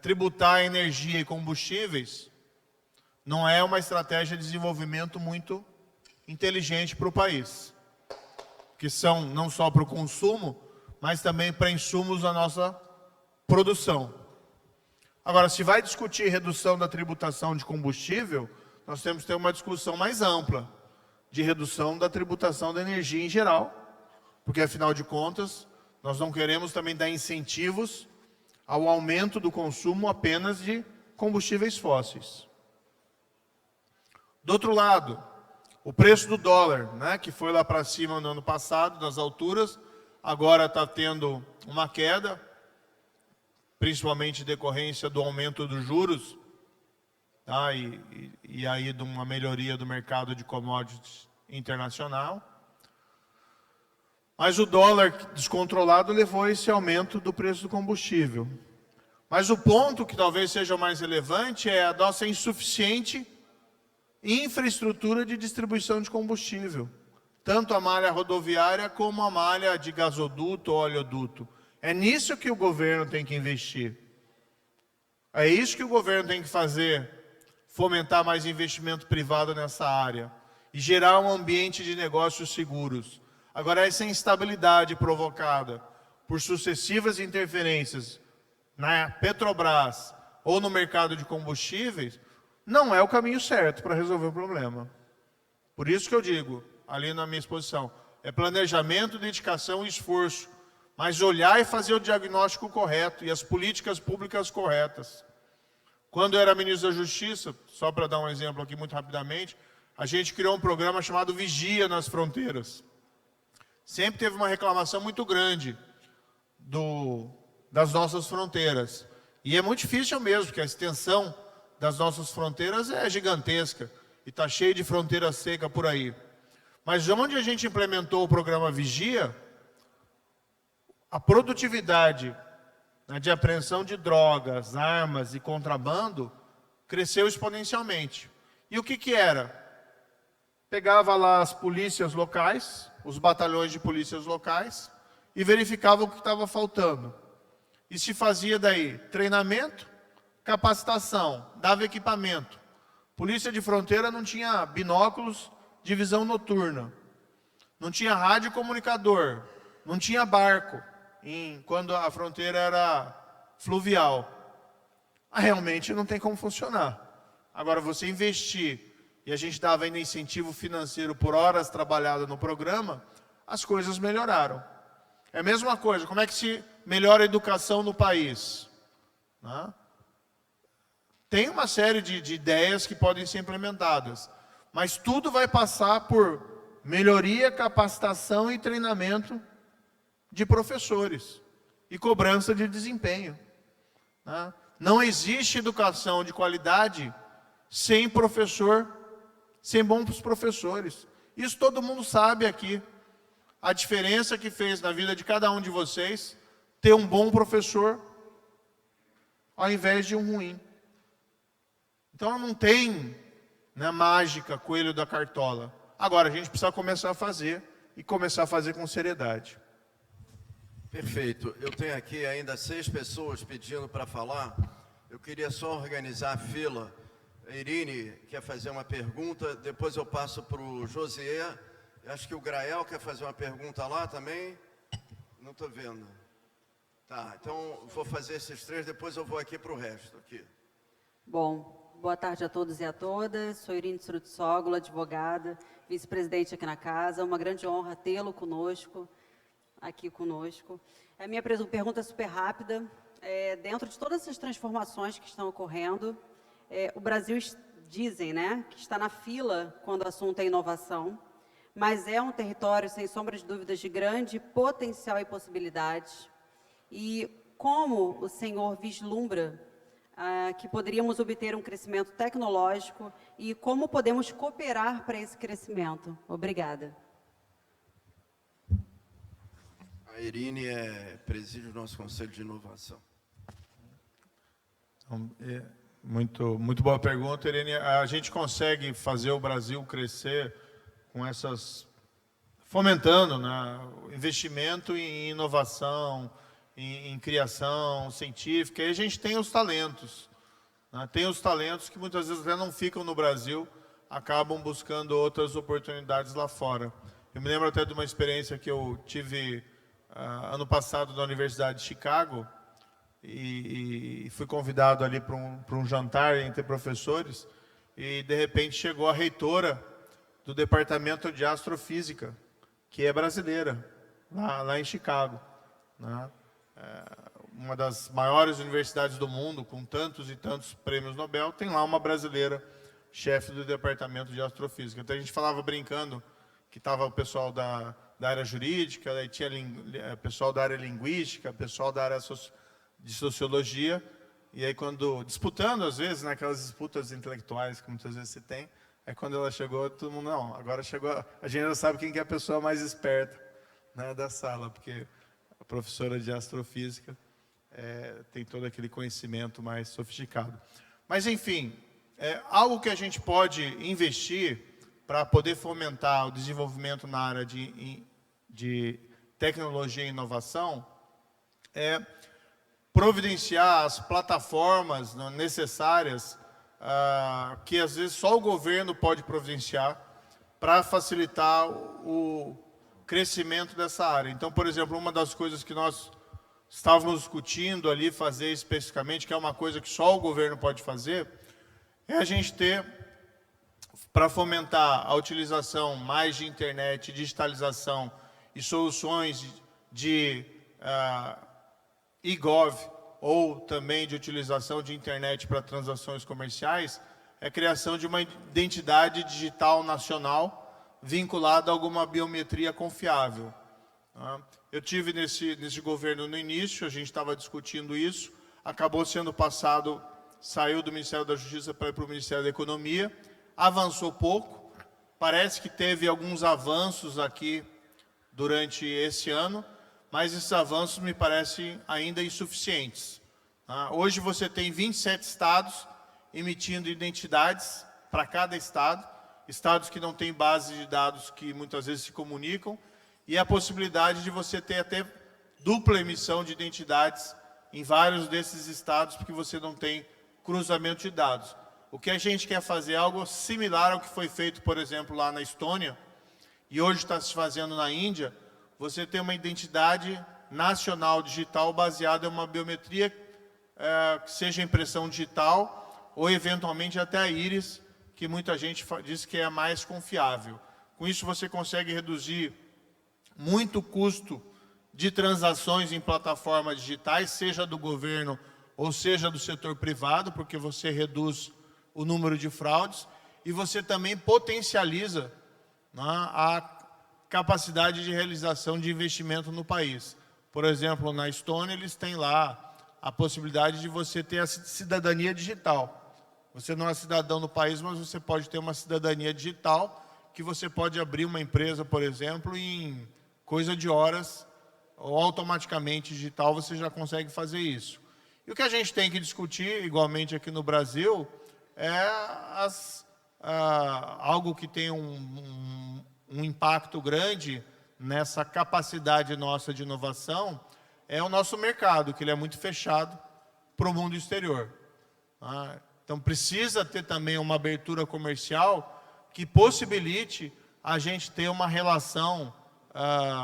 Tributar energia e combustíveis não é uma estratégia de desenvolvimento muito inteligente para o país, que são não só para o consumo, mas também para insumos da nossa produção. Agora, se vai discutir redução da tributação de combustível, nós temos que ter uma discussão mais ampla de redução da tributação da energia em geral, porque, afinal de contas, nós não queremos também dar incentivos ao aumento do consumo apenas de combustíveis fósseis. Do outro lado, o preço do dólar, né, que foi lá para cima no ano passado, nas alturas, agora está tendo uma queda, principalmente em decorrência do aumento dos juros, tá, e aí de uma melhoria do mercado de commodities internacional. Mas o dólar descontrolado levou a esse aumento do preço do combustível. Mas o ponto que talvez seja mais relevante é a nossa insuficiente infraestrutura de distribuição de combustível. Tanto a malha rodoviária como a malha de gasoduto ou oleoduto. É nisso que o governo tem que investir. É isso que o governo tem que fazer, fomentar mais investimento privado nessa área e gerar um ambiente de negócios seguros. Agora, essa instabilidade provocada por sucessivas interferências na Petrobras ou no mercado de combustíveis não é o caminho certo para resolver o problema. Por isso que eu digo, ali na minha exposição, é planejamento, dedicação e esforço, mas olhar e fazer o diagnóstico correto e as políticas públicas corretas. Quando eu era ministro da Justiça, só para dar um exemplo aqui muito rapidamente, a gente criou um programa chamado Vigia nas Fronteiras. Sempre teve uma reclamação muito grande das nossas fronteiras. E é muito difícil mesmo, porque a extensão das nossas fronteiras é gigantesca e está cheio de fronteira seca por aí. Mas onde a gente implementou o programa Vigia, a produtividade, né, de apreensão de drogas, armas e contrabando cresceu exponencialmente. E o que era? Pegava lá as polícias locais, os batalhões de polícias locais, e verificava o que estava faltando. E se fazia daí treinamento, capacitação, dava equipamento. Polícia de fronteira não tinha binóculos de visão noturna, não tinha rádio comunicador, não tinha barco, quando a fronteira era fluvial. Realmente não tem como funcionar. Agora, você investir, e a gente dava ainda incentivo financeiro por horas trabalhadas no programa, as coisas melhoraram. É a mesma coisa, como é que se melhora a educação no país? Né? Tem uma série de ideias que podem ser implementadas, mas tudo vai passar por melhoria, capacitação e treinamento de professores e cobrança de desempenho. Né? Não existe educação de qualidade sem professor, sem bons professores. Isso todo mundo sabe aqui. A diferença que fez na vida de cada um de vocês ter um bom professor ao invés de um ruim. Então não tem, né, mágica, coelho da cartola. Agora a gente precisa começar a fazer e começar a fazer com seriedade. Perfeito. Eu tenho aqui ainda 6 pessoas pedindo para falar. Eu queria só organizar a fila. A Irine quer fazer uma pergunta, depois eu passo para o Josié. Acho que o Grael quer fazer uma pergunta lá também. Não estou vendo. Tá, então vou fazer esses 3, depois eu vou aqui para o resto. Aqui. Bom, boa tarde a todos e a todas. Sou Irine Srutsoglu, advogada, vice-presidente aqui na casa. É uma grande honra tê-lo conosco, aqui conosco. A minha pergunta é super rápida. Dentro de todas essas transformações que estão ocorrendo, o Brasil, dizem, né, que está na fila quando o assunto é inovação, mas é um território, sem sombra de dúvidas, de grande potencial e possibilidades. E como o senhor vislumbra que poderíamos obter um crescimento tecnológico e como podemos cooperar para esse crescimento? Obrigada. A Irine preside o nosso Conselho de Inovação. Então, muito boa pergunta, Irene. A gente consegue fazer o Brasil crescer com essas, fomentando, né, o investimento em inovação, em criação científica, e a gente tem os talentos. né? Tem os talentos que muitas vezes até não ficam no Brasil, acabam buscando outras oportunidades lá fora. Eu me lembro até de uma experiência que eu tive ano passado na Universidade de Chicago, e fui convidado ali para um jantar entre professores, e de repente chegou a reitora do Departamento de Astrofísica, que é brasileira, lá em Chicago, né? Uma das maiores universidades do mundo, com tantos e tantos prêmios Nobel, tem lá uma brasileira, chefe do Departamento de Astrofísica. Então a gente falava brincando que estava o pessoal da área jurídica, daí tinha pessoal da área linguística, pessoal da área de sociologia, e aí quando, disputando às vezes, naquelas disputas intelectuais que muitas vezes se tem, aí quando ela chegou, todo mundo, não, agora chegou, a gente já sabe quem que é a pessoa mais esperta, né, da sala, porque a professora de astrofísica tem todo aquele conhecimento mais sofisticado. Mas, enfim, algo que a gente pode investir para poder fomentar o desenvolvimento na área de tecnologia e inovação é providenciar as plataformas necessárias que, às vezes, só o governo pode providenciar para facilitar o crescimento dessa área. Então, por exemplo, uma das coisas que nós estávamos discutindo ali, fazer especificamente, que é uma coisa que só o governo pode fazer, é a gente ter, para fomentar a utilização mais de internet, digitalização e soluções de e-gov, ou também de utilização de internet para transações comerciais, é a criação de uma identidade digital nacional vinculada a alguma biometria confiável. Eu tive nesse governo no início, a gente estava discutindo isso, acabou sendo passado, saiu do Ministério da Justiça para ir para o Ministério da Economia, avançou pouco, parece que teve alguns avanços aqui durante esse ano, mas esses avanços me parecem ainda insuficientes. Hoje você tem 27 estados emitindo identidades para cada estado, estados que não têm base de dados que muitas vezes se comunicam, e a possibilidade de você ter até dupla emissão de identidades em vários desses estados, porque você não tem cruzamento de dados. O que a gente quer fazer é algo similar ao que foi feito, por exemplo, lá na Estônia, e hoje está se fazendo na Índia. Você tem uma identidade nacional digital baseada em uma biometria que seja impressão digital ou, eventualmente, até a íris, que muita gente diz que é a mais confiável. Com isso, você consegue reduzir muito o custo de transações em plataformas digitais, seja do governo ou seja do setor privado, porque você reduz o número de fraudes e você também potencializa, né, a capacidade de realização de investimento no país. Por exemplo, na Estônia, eles têm lá a possibilidade de você ter a cidadania digital. Você não é cidadão do país, mas você pode ter uma cidadania digital, que você pode abrir uma empresa, por exemplo, em coisa de horas, ou automaticamente digital, você já consegue fazer isso. E o que a gente tem que discutir, igualmente aqui no Brasil, é algo que tem um impacto grande nessa capacidade nossa de inovação, é o nosso mercado, que ele é muito fechado para o mundo exterior. Então, precisa ter também uma abertura comercial que possibilite a gente ter uma relação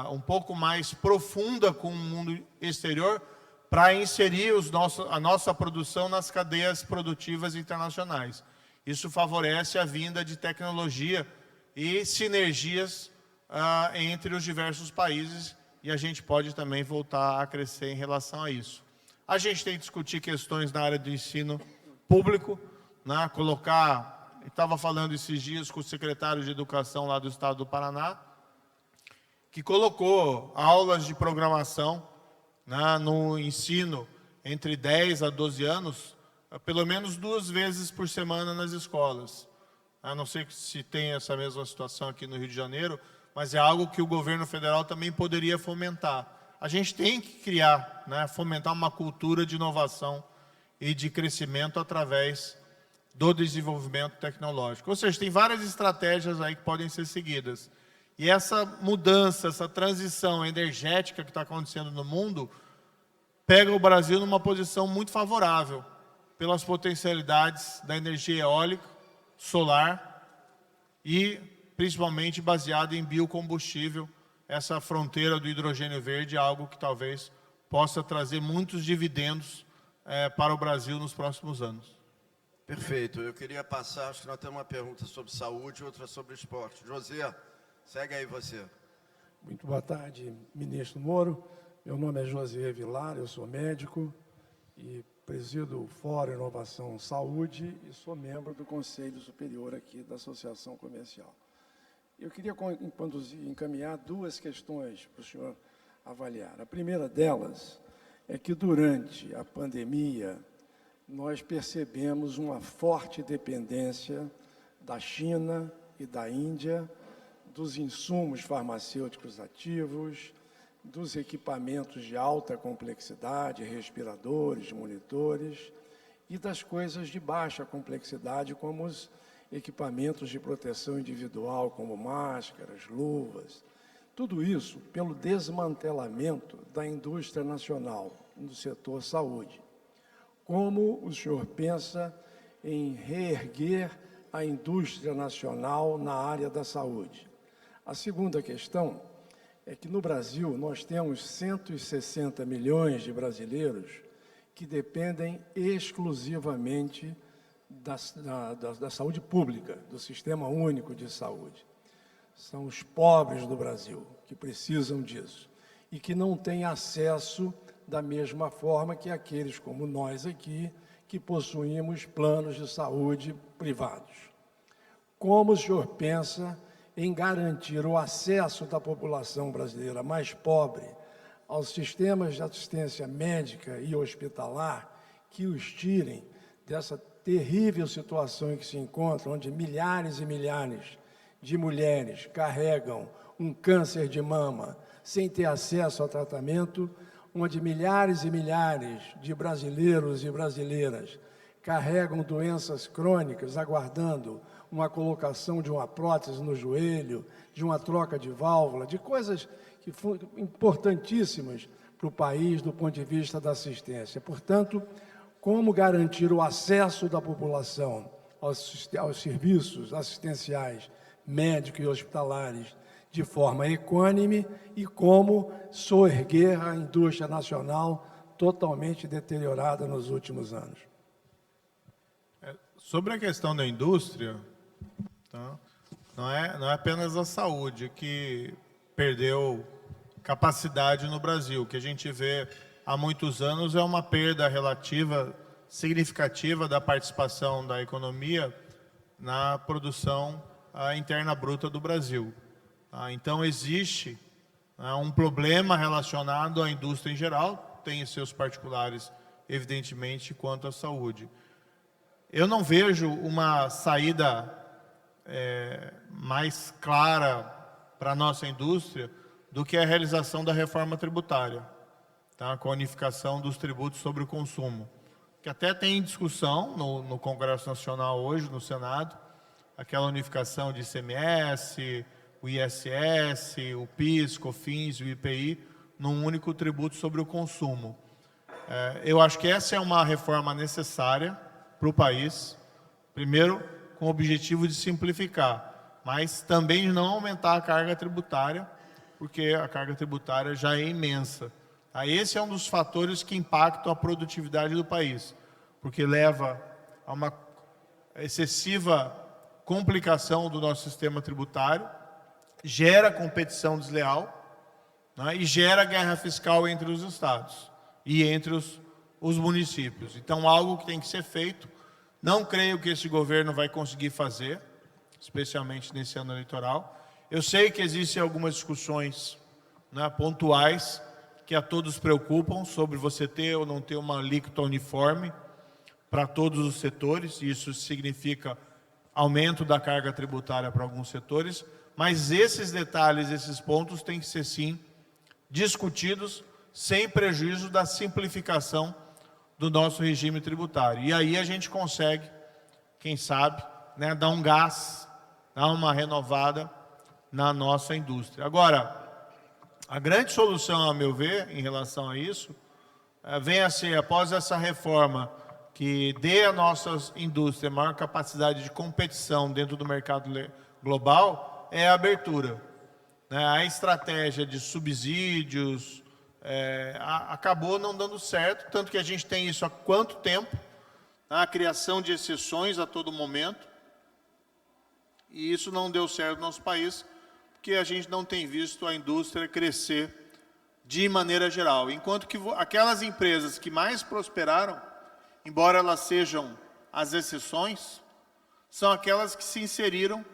um pouco mais profunda com o mundo exterior para inserir a nossa produção nas cadeias produtivas internacionais. Isso favorece a vinda de tecnologia e sinergias entre os diversos países, e a gente pode também voltar a crescer em relação a isso. A gente tem que discutir questões na área do ensino público, né? Estava falando esses dias com o secretário de Educação lá do estado do Paraná, que colocou aulas de programação, né, no ensino entre 10 a 12 anos, pelo menos 2 vezes por semana nas escolas. Eu não sei se tem essa mesma situação aqui no Rio de Janeiro, mas é algo que o governo federal também poderia fomentar. A gente tem que criar, né, fomentar uma cultura de inovação e de crescimento através do desenvolvimento tecnológico. Ou seja, tem várias estratégias aí que podem ser seguidas. E essa mudança, essa transição energética que está acontecendo no mundo, pega o Brasil numa posição muito favorável pelas potencialidades da energia eólica, solar e principalmente baseada em biocombustível. Essa fronteira do hidrogênio verde é algo que talvez possa trazer muitos dividendos para o Brasil nos próximos anos. Perfeito. Eu queria passar, acho que nós temos uma pergunta sobre saúde e outra sobre esporte. José, segue aí você. Muito boa tarde, ministro Moro. Meu nome é José Vilar, eu sou médico e presido o Fórum Inovação Saúde e sou membro do Conselho Superior aqui da Associação Comercial. Eu queria encaminhar duas questões para o senhor avaliar. A primeira delas é que durante a pandemia nós percebemos uma forte dependência da China e da Índia dos insumos farmacêuticos ativos, dos equipamentos de alta complexidade, respiradores, monitores, e das coisas de baixa complexidade, como os equipamentos de proteção individual, como máscaras, luvas. Tudo isso pelo desmantelamento da indústria nacional no setor saúde. Como o senhor pensa em reerguer a indústria nacional na área da saúde? A segunda questão é que no Brasil nós temos 160 milhões de brasileiros que dependem exclusivamente da saúde pública, do Sistema Único de Saúde. São os pobres do Brasil que precisam disso e que não têm acesso da mesma forma que aqueles como nós aqui, que possuímos planos de saúde privados. Como o senhor pensa em garantir o acesso da população brasileira mais pobre aos sistemas de assistência médica e hospitalar que os tirem dessa terrível situação em que se encontram, onde milhares e milhares de mulheres carregam um câncer de mama sem ter acesso ao tratamento, onde milhares e milhares de brasileiros e brasileiras carregam doenças crônicas, aguardando uma colocação de uma prótese no joelho, de uma troca de válvula, de coisas que foram importantíssimas para o país do ponto de vista da assistência. Portanto, como garantir o acesso da população aos serviços assistenciais médicos e hospitalares de forma equânime e como soerguer a indústria nacional totalmente deteriorada nos últimos anos. Sobre a questão da indústria, tá? Não é apenas a saúde que perdeu capacidade no Brasil. O que a gente vê há muitos anos é uma perda relativa, significativa da participação da economia na produção interna bruta do Brasil. Então, existe um problema relacionado à indústria em geral, tem seus particulares, evidentemente, quanto à saúde. Eu não vejo uma saída mais clara para a nossa indústria do que a realização da reforma tributária, tá? Com a unificação dos tributos sobre o consumo, que até tem discussão no Congresso Nacional hoje, no Senado, aquela unificação de ICMS, o ISS, o PIS, COFINS e o IPI, num único tributo sobre o consumo. Eu acho que essa é uma reforma necessária para o país, primeiro, com o objetivo de simplificar, mas também de não aumentar a carga tributária, porque a carga tributária já é imensa. Esse é um dos fatores que impactam a produtividade do país, porque leva a uma excessiva complicação do nosso sistema tributário, gera competição desleal, né, e gera guerra fiscal entre os estados e entre os municípios. Então, algo que tem que ser feito. Não creio que esse governo vai conseguir fazer, especialmente nesse ano eleitoral. Eu sei que existem algumas discussões, né, pontuais que a todos preocupam sobre você ter ou não ter uma alíquota uniforme para todos os setores. Isso significa aumento da carga tributária para alguns setores, mas esses detalhes, esses pontos têm que ser, sim, discutidos sem prejuízo da simplificação do nosso regime tributário. E aí a gente consegue, quem sabe, né, dar um gás, dar uma renovada na nossa indústria. Agora, a grande solução, a meu ver, em relação a isso, vem a ser, após essa reforma que dê à nossa indústria maior capacidade de competição dentro do mercado global é a abertura. A estratégia de subsídios acabou não dando certo, tanto que a gente tem isso há quanto tempo, a criação de exceções a todo momento, e isso não deu certo no nosso país, porque a gente não tem visto a indústria crescer de maneira geral. Enquanto que aquelas empresas que mais prosperaram, embora elas sejam as exceções, são aquelas que se inseriram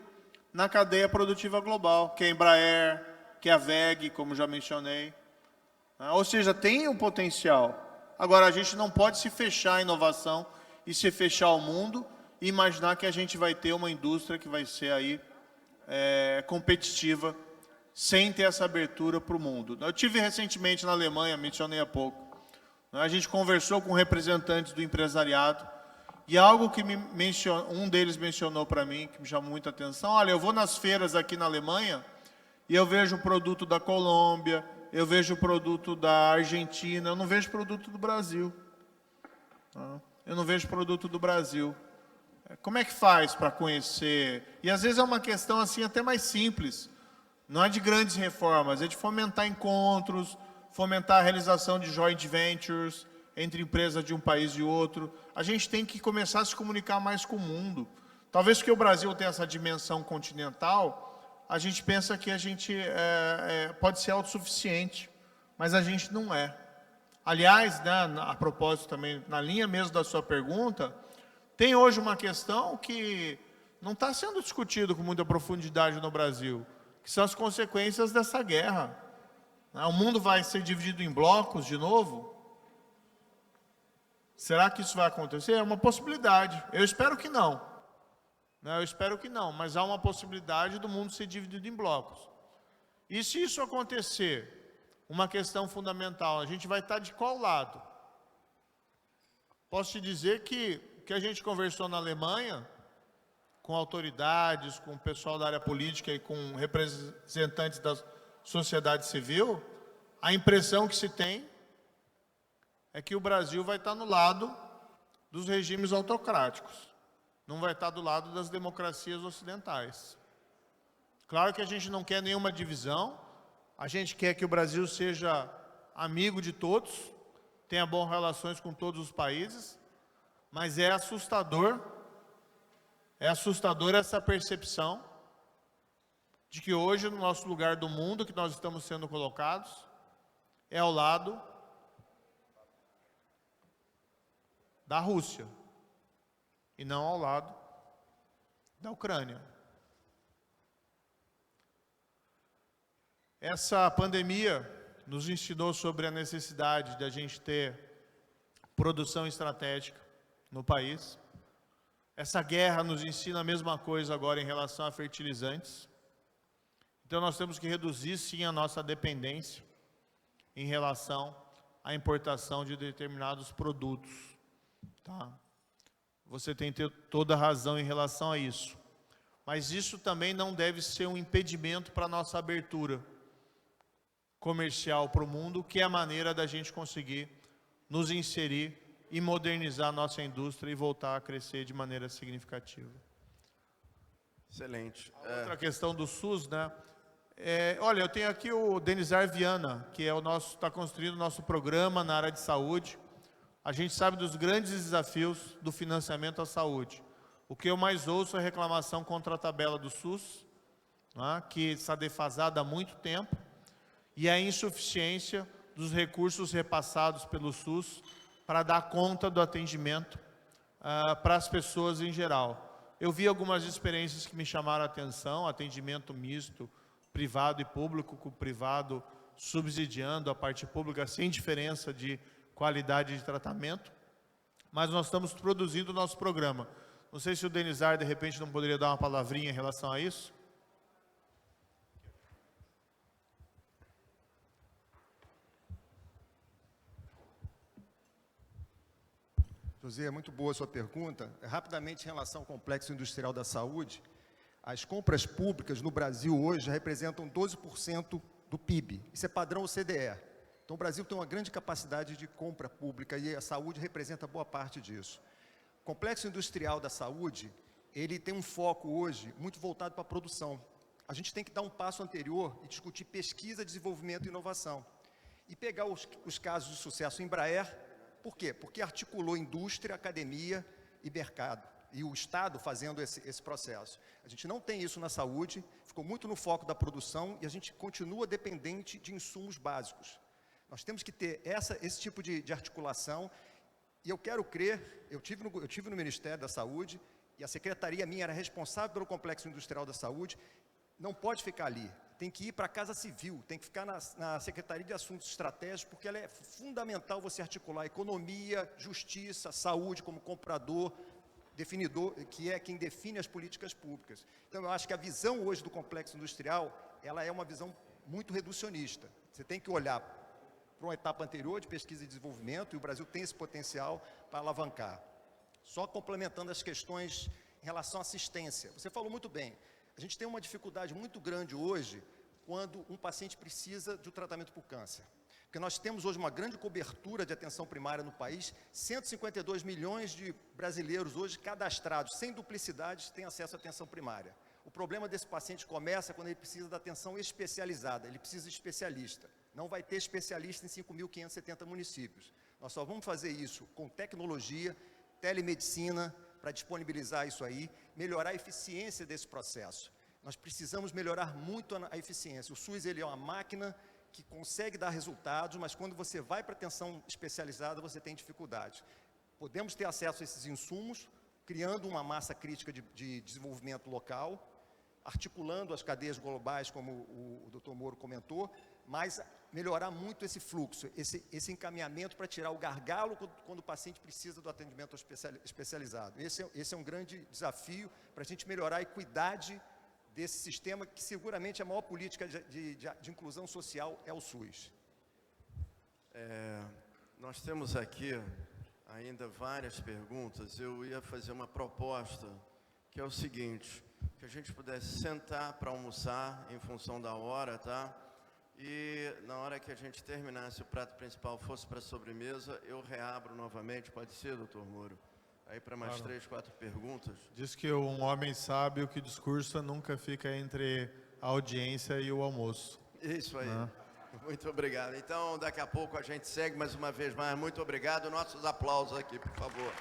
na cadeia produtiva global, que é a Embraer, que é a WEG, como já mencionei. Ou seja, tem um potencial. Agora, a gente não pode se fechar à inovação e se fechar ao mundo e imaginar que a gente vai ter uma indústria que vai ser aí competitiva sem ter essa abertura para o mundo. Eu tive recentemente na Alemanha, mencionei há pouco. A gente conversou com representantes do empresariado e algo que um deles mencionou para mim, que me chamou muita atenção: olha, eu vou nas feiras aqui na Alemanha e eu vejo produto da Colômbia, eu vejo produto da Argentina, eu não vejo produto do Brasil. Eu não vejo produto do Brasil. Como é que faz para conhecer? E às vezes é uma questão assim até mais simples. Não é de grandes reformas, é de fomentar encontros, fomentar a realização de joint ventures entre empresas de um país e outro. A gente tem que começar a se comunicar mais com o mundo. Talvez porque o Brasil tem essa dimensão continental, a gente pensa que a gente pode ser autossuficiente, mas a gente não é. Aliás, a propósito também, na linha mesmo da sua pergunta, tem hoje uma questão que não está sendo discutido com muita profundidade no Brasil, que são as consequências dessa guerra. O mundo vai ser dividido em blocos de novo? Será que isso vai acontecer? É uma possibilidade. Eu espero que não. Eu espero que não, mas há uma possibilidade do mundo ser dividido em blocos. E se isso acontecer, uma questão fundamental, a gente vai estar de qual lado? Posso te dizer que a gente conversou na Alemanha, com autoridades, com o pessoal da área política e com representantes da sociedade civil, a impressão que se tem é que o Brasil vai estar no lado dos regimes autocráticos, não vai estar do lado das democracias ocidentais. Claro que a gente não quer nenhuma divisão, a gente quer que o Brasil seja amigo de todos, tenha boas relações com todos os países, mas é assustador essa percepção de que hoje, no nosso lugar do mundo, que nós estamos sendo colocados, é ao lado da Rússia, e não ao lado da Ucrânia. Essa pandemia nos ensinou sobre a necessidade de a gente ter produção estratégica no país. Essa guerra nos ensina a mesma coisa agora em relação a fertilizantes. Então nós temos que reduzir sim a nossa dependência em relação à importação de determinados produtos. Tá? Você tem toda a razão em relação a isso. Mas isso também não deve ser um impedimento para a nossa abertura comercial para o mundo, que é a maneira da gente conseguir nos inserir e modernizar a nossa indústria e voltar a crescer de maneira significativa. Excelente. Outra questão do SUS, né? Olha, eu tenho aqui o Denizar Viana, que está construindo o nosso programa na área de saúde. A gente sabe dos grandes desafios do financiamento à saúde. O que eu mais ouço é reclamação contra a tabela do SUS, né, que está defasada há muito tempo, e a insuficiência dos recursos repassados pelo SUS para dar conta do atendimento para as pessoas em geral. Eu vi algumas experiências que me chamaram a atenção, atendimento misto, privado e público, com o privado subsidiando a parte pública sem diferença de qualidade de tratamento, mas nós estamos produzindo o nosso programa. Não sei se o Denizar, de repente, não poderia dar uma palavrinha em relação a isso? José, é muito boa a sua pergunta. Rapidamente, em relação ao complexo industrial da saúde, as compras públicas no Brasil hoje representam 12% do PIB. Isso é padrão OCDE. Então, o Brasil tem uma grande capacidade de compra pública e a saúde representa boa parte disso. O complexo industrial da saúde, ele tem um foco hoje muito voltado para a produção. A gente tem que dar um passo anterior e discutir pesquisa, desenvolvimento e inovação. E pegar os casos de sucesso Embraer, por quê? Porque articulou indústria, academia e mercado. E o Estado fazendo esse processo. A gente não tem isso na saúde, ficou muito no foco da produção e a gente continua dependente de insumos básicos. Nós temos que ter esse tipo de articulação e eu quero crer, eu tive no Ministério da Saúde e a secretaria minha era responsável pelo Complexo Industrial da Saúde, não pode ficar ali, tem que ir para a Casa Civil, tem que ficar na Secretaria de Assuntos Estratégicos, porque ela é fundamental você articular economia, justiça, saúde como comprador, definidor, que é quem define as políticas públicas. Então, eu acho que a visão hoje do complexo industrial, ela é uma visão muito reducionista. Você tem que olhar para uma etapa anterior de pesquisa e desenvolvimento, e o Brasil tem esse potencial para alavancar. Só complementando as questões em relação à assistência. Você falou muito bem, a gente tem uma dificuldade muito grande hoje quando um paciente precisa de um tratamento por câncer. Porque nós temos hoje uma grande cobertura de atenção primária no país, 152 milhões de brasileiros hoje cadastrados, sem duplicidades, têm acesso à atenção primária. O problema desse paciente começa quando ele precisa da atenção especializada, ele precisa de especialista. Não vai ter especialista em 5.570 municípios. Nós só vamos fazer isso com tecnologia, telemedicina, para disponibilizar isso aí, melhorar a eficiência desse processo. Nós precisamos melhorar muito a eficiência. O SUS ele é uma máquina que consegue dar resultados, mas quando você vai para atenção especializada, você tem dificuldade. Podemos ter acesso a esses insumos, criando uma massa crítica de desenvolvimento local, articulando as cadeias globais, como o Dr. Moro comentou, mas melhorar muito esse fluxo, esse encaminhamento para tirar o gargalo quando o paciente precisa do atendimento especializado. Esse é um grande desafio para a gente melhorar a equidade desse sistema, que seguramente a maior política de inclusão social é o SUS. Nós temos aqui ainda várias perguntas. Eu ia fazer uma proposta, que é o seguinte, que a gente pudesse sentar para almoçar em função da hora, tá? E na hora que a gente terminasse o prato principal, fosse para a sobremesa, eu reabro novamente, pode ser, doutor Moro? Aí para mais 3, 4 perguntas. Diz que um homem sábio que discursa nunca fica entre a audiência e o almoço. Isso aí. Muito obrigado. Então, daqui a pouco a gente segue mais uma vez mais. Muito obrigado. Nossos aplausos aqui, por favor.